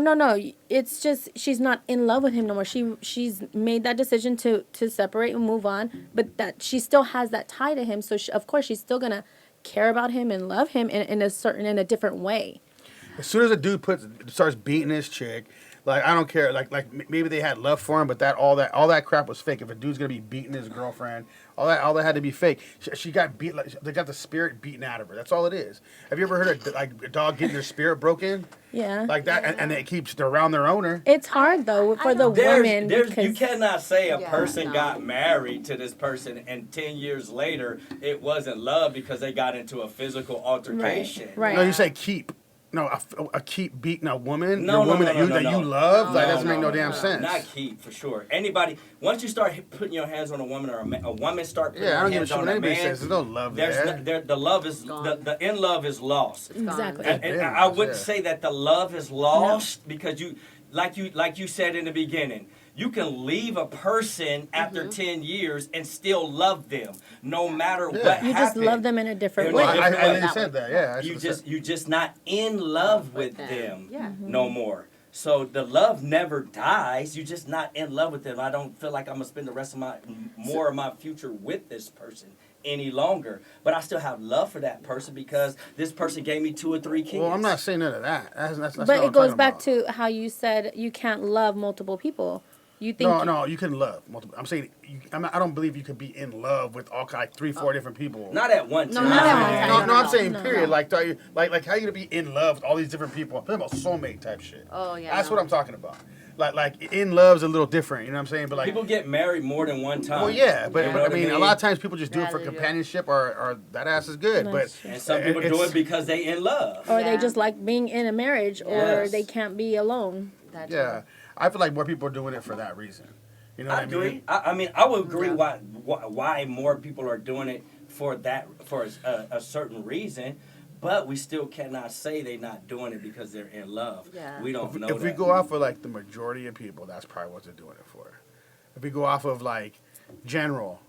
It's just she's not in love with him no more. She's made that decision to separate and move on, but that she still has that tie to him. So of course she's still gonna care about him and love him in a different way. As soon as a dude starts beating his chick, like I don't care, like maybe they had love for him, but all that crap was fake. If a dude's gonna be beating his girlfriend, all that had to be fake. She got beat, like they got the spirit beaten out of her. That's all it is. Have you ever heard of like a dog getting their spirit broken? Yeah. Like that, and it keeps around their owner. It's hard though for the women You because cannot say a Yeah, person no. got married to this person and 10 years later it wasn't love because they got into a physical altercation. Right. No, you say keep. No, a keep beating a woman. No, your woman no, that no. you love. No, That no, doesn't make no no, damn no. sense. Not keep for sure. Anybody, once you start putting your hands on a woman or a woman start putting Yeah, I her don't give a hands shit on what a anybody man, says. There's no love there. the love is Gone. the in love is lost. It's gone. Exactly. And Yeah, I wouldn't yeah. say that the love is lost because like you said in the beginning, you can leave a person after 10 years and still love them, no matter Yeah. what you just happened. love them in a different In way. a Well, different I way. didn't said that. Yeah, I You should've said- you just not in love with them. them Yeah. no more. So the love never dies. You're just not in love with them. I don't feel like I'm gonna spend the rest of more of my future with this person any longer. But I still have love for that person because this person gave me 2 or 3 kids. Well, I'm not saying none of that. That's not But what it I'm goes talking back about. to how you said you can't love multiple people. You think No, you can love multiple. I'm saying I don't believe you could be in love with all like 3-4 different people. Not at one No, time. not at one time. No, I'm saying no, period. no. Like how you gonna be in love with all these different people? I'm talking about soulmate type shit. Oh, yeah, That's no. what I'm talking about. Like in love's a little different. You know what I'm saying? But like, People get married more than one time. well, yeah, but, You know but I what mean, a lot of times people just do it for Rather do it. companionship or that ass is good. That's But true. And some people do it's- it because they in love. or they Yeah. just like being in a marriage or Yes. they can't be alone. That yeah, I feel like more people are doing it for that reason. You know what I I mean? agree. I mean, I would agree Yeah. why more people are doing it for a certain reason, but we still cannot say they're not doing it because they're in love. Yeah. We don't know If we that. go off of like the majority of people, that's probably what they're doing it for. If we go off of like general,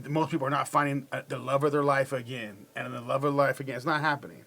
most people are not finding the love of their life again, and the love of their life again. It's not happening.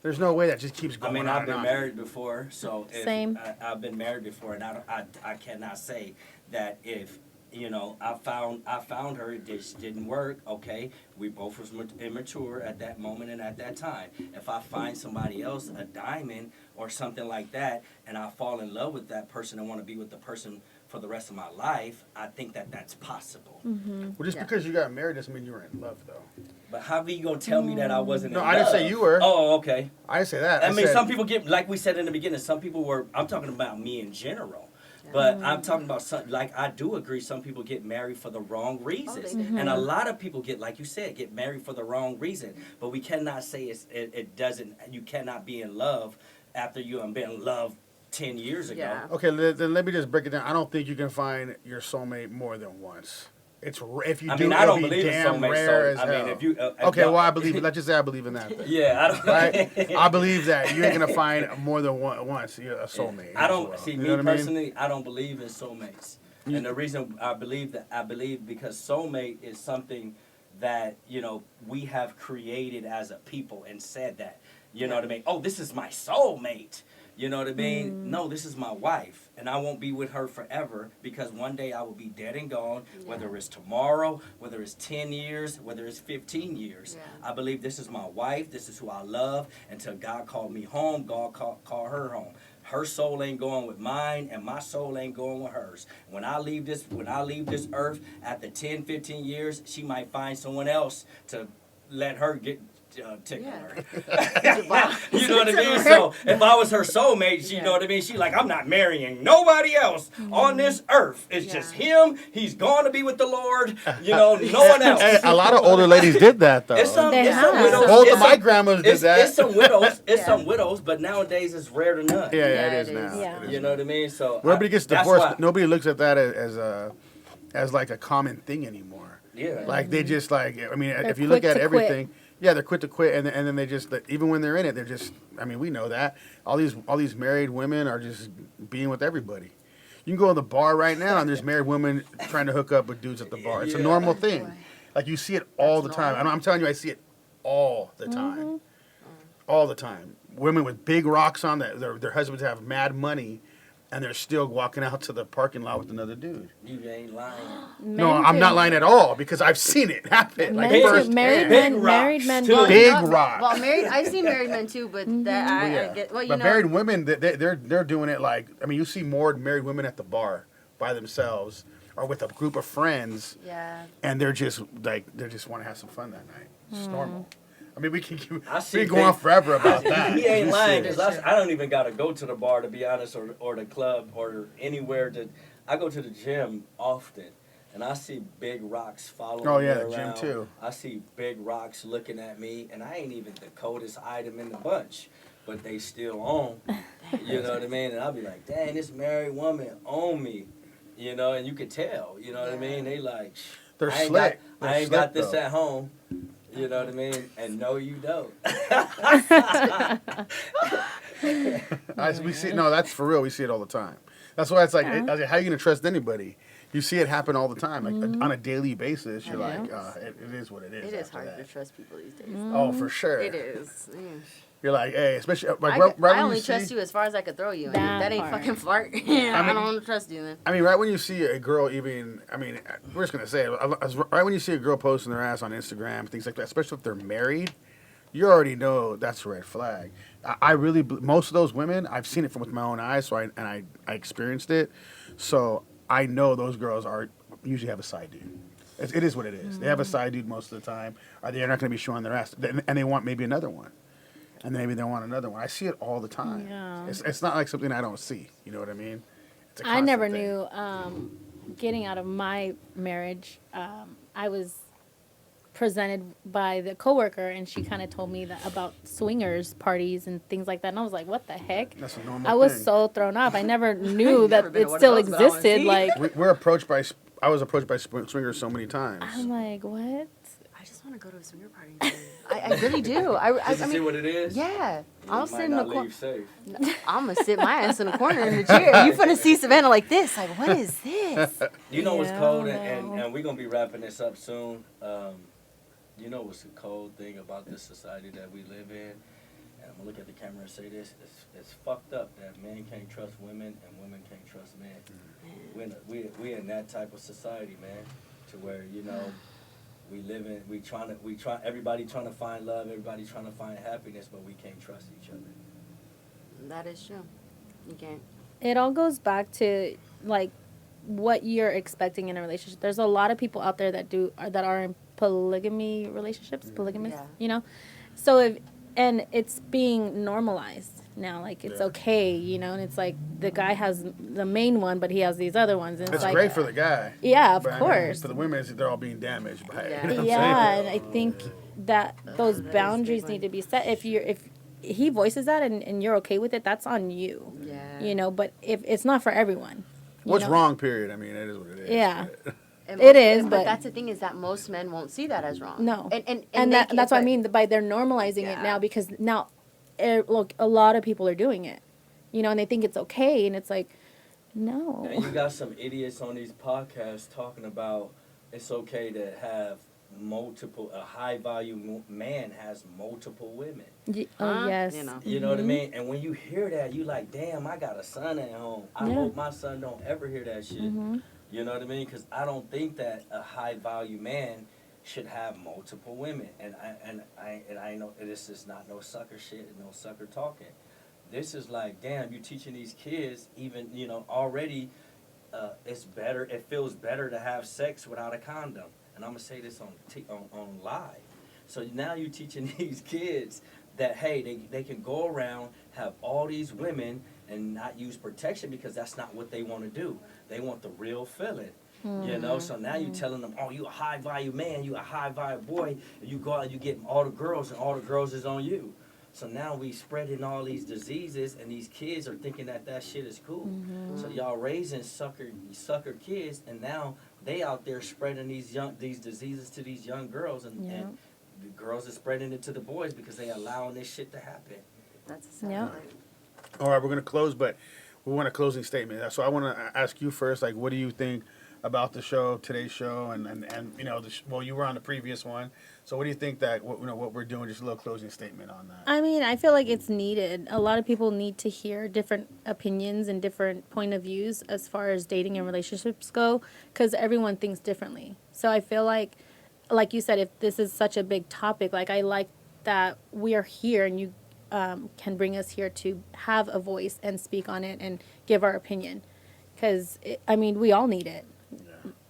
There's no way that just keeps I going mean, on I've and been on. married before, so Same. I've been married before, and I cannot say that if I found her, it just didn't work. Okay, we both was immature at that moment and at that time. If I find somebody else, a diamond or something like that, and I fall in love with that person and want to be with the person for the rest of my life, I think that that's possible. Well, just Yeah. because you got married doesn't mean you were in love, though. But how are you gonna tell me that I wasn't No, in I didn't say love? you were. Oh, okay. I didn't say that. I mean, said, some people get, like we said in the beginning, some people were, I'm talking about me in general. But I'm talking about, like, I do agree some people get married for the wrong reasons. they do. And a lot of people like you said, get married for the wrong reason. But we cannot say it doesn't, you cannot be in love after you have been in love 10 years ago. Yeah. Okay, then let me just break it down. I don't think you can find your soulmate more than once. If you I do, mean, I it'll don't be believe in damn soulmates. rare as So, I mean, hell. if you. Okay, well, I believe it. Let's just say I believe in that. Then. Yeah, I don't. Right? I believe that you ain't gonna find more than once you're a soulmate. I as don't well. see You me know what I mean? personally. I don't believe in soulmates, and the reason I believe because soulmate is something that we have created as a people and said that what I mean. Oh, this is my soulmate. You know what I mean? No, this is my wife, and I won't be with her forever because one day I will be dead and gone, whether it's tomorrow, whether it's 10 years, whether it's 15 years. Yeah. I believe this is my wife, this is who I love, until God called me home, God call her home. Her soul ain't going with mine, and my soul ain't going with hers. When I leave this earth after 10, 15 years, she might find someone else to let her get tickle her. You know what I mean? So if I was her soulmate, you know what I mean? She like, I'm not marrying nobody else on this earth. It's just him. He's going to be with the Lord. No one else. Hey, a lot of older ladies did that though. It's some They widows. have. Both It's of my some- grandmothers did that. It's some widows. It's Yeah. some widows, but nowadays it's rare to none. Yeah, Yeah, it is it now. is. Yeah. It is You know what I mean? So When everybody gets that's divorced, why- nobody looks at that as like a common thing anymore. Yeah. Like they just like, I mean, if you quick look at to quit. everything, Yeah, they're quick to quit, and then they just even when they're in it, they're just. I mean, we know that all these married women are just being with everybody. You can go to the bar right now, and there's married women trying to hook up with dudes at the bar. It's a Yeah. normal thing. Like you see it all That's the time. normal? I'm telling you, I see it all the time. All the time. Women with big rocks on that their husbands have mad money, and they're still walking out to the parking lot with another dude. You ain't lying. No, I'm not lying at all because I've seen it happen. Like Men too. first Married hand. men, Big married rocks, men. too. don't- Big Not- rocks. Well, married. I've seen married men too, but that I get. Well, you but know, married women, they're doing it like I mean, you see more married women at the bar by themselves or with a group of friends, yeah. and they're just like they just want to have some fun that night. It's normal. I mean, we can go big- on forever about that. He ain't You lying see it. because I don't even gotta go to the bar to be honest, or the club or anywhere. I go to the gym often, and I see big rocks following Oh, me yeah, around. gym too. I see big rocks looking at me, and I ain't even the coldest item in the bunch, but they still on. You know what I mean? And I'll be like, dang, this married woman on me. You know, and you could tell. You know what I mean? They like, They're I ain't slick. Got, I They're ain't got slick, this though. at home. You know what I mean? And no, you don't. We see no, that's for real. We see it all the time. That's why it's like, I was like, how are you gonna trust anybody? You see it happen all the time, like on a daily basis. You're like, it is what it is. It is after hard that. to trust people these days. Oh, for sure. It is. Mm. You're like, hey, especially like I, right when I only you trust see. you as far as I could throw you. And That if that ain't part. fucking fart. I mean- don't want to trust you then. I mean, right when you see a girl, even I mean, we're just gonna say it. Right when you see a girl posting their ass on Instagram, things like that, especially if they're married, you already know that's a red flag. I really most of those women, I've seen it with my own eyes, so I experienced it, so I know those girls are usually have a side dude. It is what it is. They have a side dude most of the time, or they're not going to be showing their ass, and they want maybe another one, and maybe they want another one. I see it all the time. Yeah. It's not like something I don't see. You know what I mean? It's a I never constant thing. knew. Getting out of my marriage, I was presented by the coworker, and she kind of told me that about swingers parties and things like that, and I was like, "What the heck?" That's a normal I was thing. so thrown off. I never knew Never that been to it one of still those, but I wanna existed. see. Like, We're approached by. I was approached by swingers so many times. I'm like, what? I just want to go to a swinger party. I really do. I Just to see mean, what it is. yeah. You I'll might sit in the not corner. leave safe. I'm gonna sit my ass in the corner in the chair. You finna see Savannah like this? Like, what is this? You know what's Yeah, cold, I and know. we're gonna be wrapping this up soon. You know what's the cold thing about this society that we live in? And I'm gonna look at the camera and say this: it's fucked up that men can't trust women and women can't trust men. We're in that type of society, man, to where everybody trying to find love, everybody trying to find happiness, but we can't trust each other. That is true. You can't. It all goes back to like what you're expecting in a relationship. There's a lot of people out there that are in polygamy relationships, polygamous, Yeah. you know. So and it's being normalized now, like it's Yeah. okay, you know, and it's like the guy has the main one, but he has these other ones, and It's like, great for the guy. yeah, of But I mean, course. for the women, they're all being damaged by it. Yeah. You know what I'm Yeah, saying? and I think that those that is a boundaries big need one. to be set. If he voices that and you're okay with it, that's on you. Yeah. You know, but if it's not for everyone. you What's know? wrong, period. I mean, it is what it is. Yeah. And It is, but but- that's the thing is that most men won't see that as wrong. No. and That's what I mean by they're normalizing it Yeah. now, because now, look, a lot of people are doing it, you know, and they think it's okay, and it's like, no. And you got some idiots on these podcasts talking about it's okay to have a high value man has multiple women. Oh, Huh? yes. You know. You know what I mean? And when you hear that, you like, damn, I got a son at home. I Yeah. hope my son don't ever hear that shit. Mhm. You know what I mean? Because I don't think that a high value man should have multiple women. And I know this is not no sucker shit and no sucker talking. This is like, damn, you teaching these kids even, already it's better. It feels better to have sex without a condom. And I'm gonna say this on live. So now you're teaching these kids that hey, they can go around, have all these women and not use protection because that's not what they want to do. They want the real feeling. You know, so now you're telling them, oh, you a high value man, you a high value boy, and you go out and you get all the girls, and all the girls is on you. So now we spreading all these diseases, and these kids are thinking that shit is cool. So y'all raising sucker kids, and now they out there spreading these diseases to these young girls, and the girls are spreading it to the boys because they allowing this shit to happen. That's a sad Yeah. part. All right, we're gonna close, but we want a closing statement. So I want to ask you first, like, what do you think about the show, today's show, and you know, well, you were on the previous one, so what do you think that what we're doing? Just a little closing statement on that. I mean, I feel like it's needed. A lot of people need to hear different opinions and different point of views as far as dating and relationships go, because everyone thinks differently. So I feel like you said, if this is such a big topic, like I like that we are here and you can bring us here to have a voice and speak on it and give our opinion, because I mean, we all need it.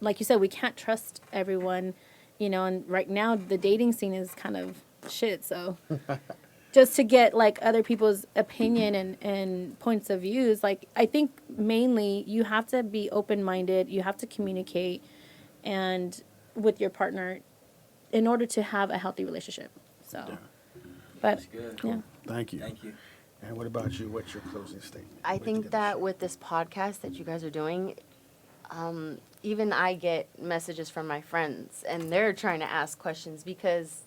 Like you said, we can't trust everyone, you know, and right now the dating scene is kind of shit, so just to get like other people's opinion and points of views, like I think mainly you have to be open-minded, you have to communicate and with your partner in order to have a healthy relationship. So but That's good. yeah. Thank you. Thank you. And what about you? What's your closing statement? I Where'd you think get that this with this podcast that you guys are doing, even I get messages from my friends, and they're trying to ask questions because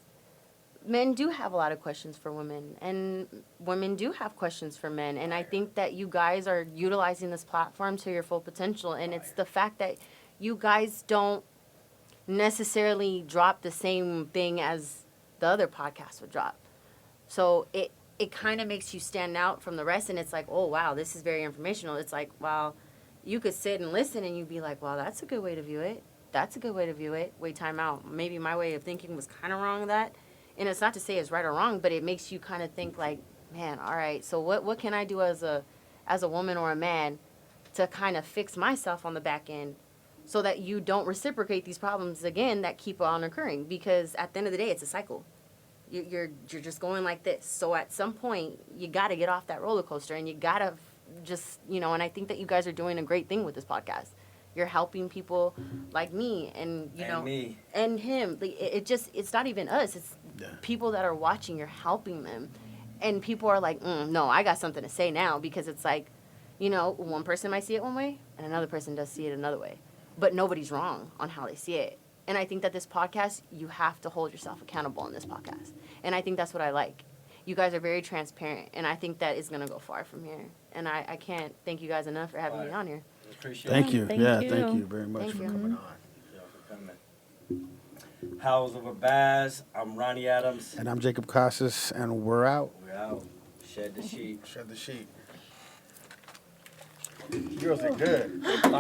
men do have a lot of questions for women, and women do have questions for men. And I think that you guys are utilizing this platform to your full potential, and it's the fact that you guys don't necessarily drop the same thing as the other podcast would drop. So it kind of makes you stand out from the rest, and it's like, oh wow, this is very informational. It's like, wow, you could sit and listen and you'd be like, wow, that's a good way to view it. That's a good way to view it. Wait, time out. Maybe my way of thinking was kind of wrong with that. And it's not to say it's right or wrong, but it makes you kind of think like, man, all right, so what can I do as a woman or a man to kind of fix myself on the back end so that you don't reciprocate these problems again that keep on occurring? Because at the end of the day, it's a cycle. You're just going like this. So at some point, you got to get off that roller coaster, and you got to just, you know, and I think that you guys are doing a great thing with this podcast. You're helping people like me and, you And know, me. and him. Like, it's not even us. It's Yeah. people that are watching. You're helping them. And people are like, no, I got something to say now, because it's like, you know, one person might see it one way and another person does see it another way. But nobody's wrong on how they see it. And I think that this podcast, you have to hold yourself accountable in this podcast. And I think that's what I like. You guys are very transparent, and I think that is going to go far from here. And I can't thank you guys enough for having me on here. Appreciate Thank it. you. Thank yeah, you. thank you very much Thank for you. coming on. Y'all for coming. House of a Baz. I'm Ronnie Adams. And I'm Jacob Casas, and we're out. We're out. Shed the sheet. Shed the sheet. Girls are good.